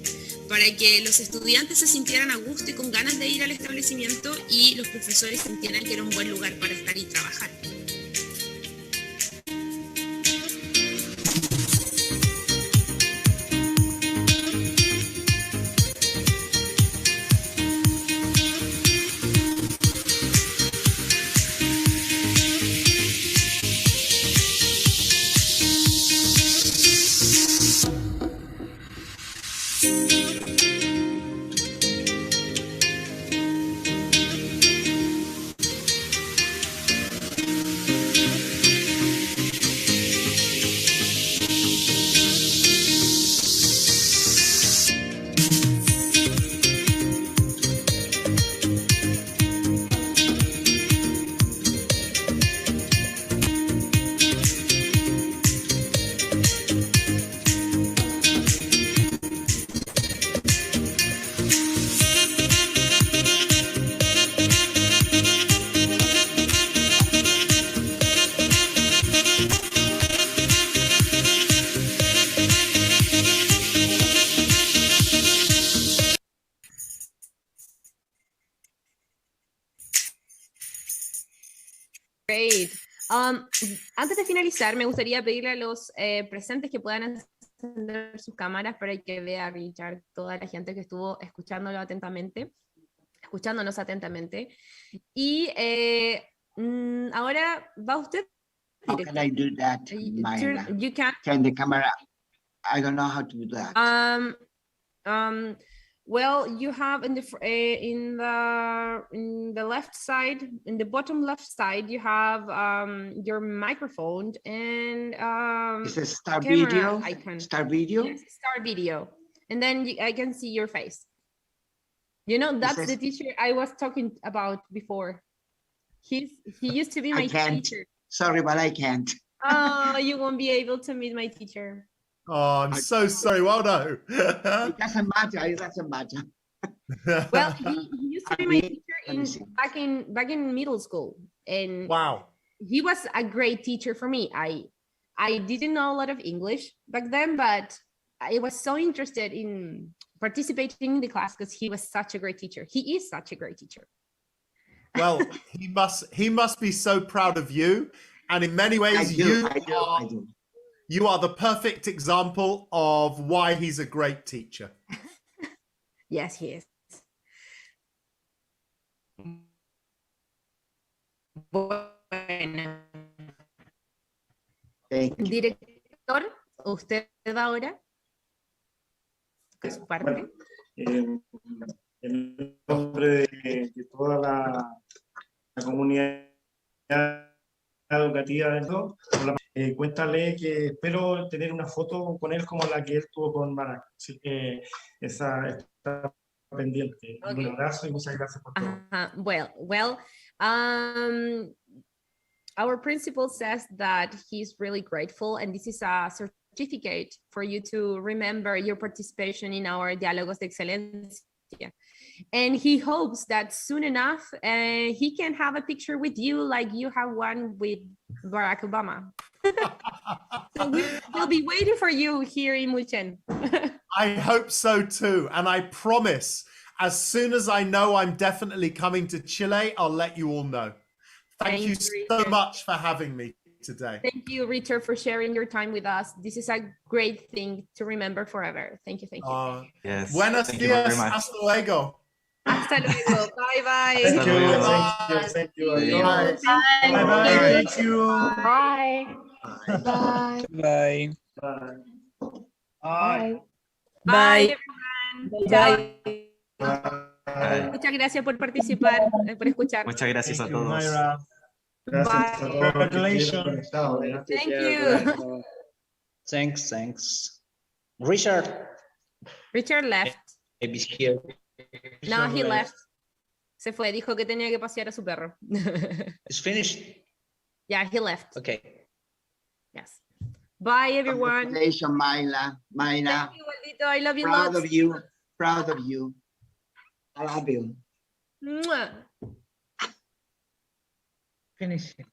para que los estudiantes se sintieran a gusto y con ganas de ir al establecimiento y los profesores sintieran que era un buen lugar para estar y trabajar. Great. Antes de finalizar, me gustaría pedirle a los presentes que puedan encender sus cámaras para que vea a Richard, toda la gente que estuvo escuchándonos atentamente. Y ahora va usted How can I do that, Mayra? You can. Turn the camera. I don't know how to do that. Well, you have in the left side, in the bottom left side, you have your microphone and Is it start camera video? icon. Start video? Yes, start video, and then I can see your face. You know, that's the teacher I was talking about before. He used to be my teacher. Sorry, but I can't. Oh, you won't be able to meet my teacher. Oh, I'm so sorry. Well, no. It doesn't matter. It doesn't matter. Well, he used to be my teacher back in middle school, and wow, he was a great teacher for me. I didn't know a lot of English back then, but I was so interested in participating in the class because he was such a great teacher. He is such a great teacher. Well, he must be so proud of you, and in many ways, you are the perfect example of why he's a great teacher. Yes, he is. Bueno. Director, usted ahora, de su parte. Bueno, en nombre de toda la comunidad educativa, cuéntale que espero tener una foto con él como la que él tuvo con Mara. Así que esa está pendiente. Okay. Un abrazo y muchas gracias por todo. Well, our principal says that he's really grateful, and this is a certificate for you to remember your participation in our Diálogos de Excelencia. And he hopes that soon enough he can have a picture with you like you have one with Barack Obama. So we'll be waiting for you here in Mulchen. I hope so too. And I promise, as soon as I know I'm definitely coming to Chile, I'll let you all know. Thank you so much for having me today. Thank you, Richard, for sharing your time with us. This is a great thing to remember forever. Thank you. Yes. Buenos dias. Hasta luego. Hasta luego. Bye bye. Thank you. Thank you. Bye. Bye. Bye. Thank you. Bye. Bye. Bye. Bye. Bye, everyone. Bye. Muchas gracias por participar, por escuchar. Muchas gracias a todos. Gracias a todos. Congratulations. Thank you. Thanks. Richard left. is here. No, he left. Se fue, dijo que tenía que pasear a su perro. It's finished. Yeah, he left. Okay. Yes. Bye, everyone. Congratulations, Mayla. Thank you, Waldito. I love you Proud lots. of you. Proud of you. I love you. Mwah. Finish it.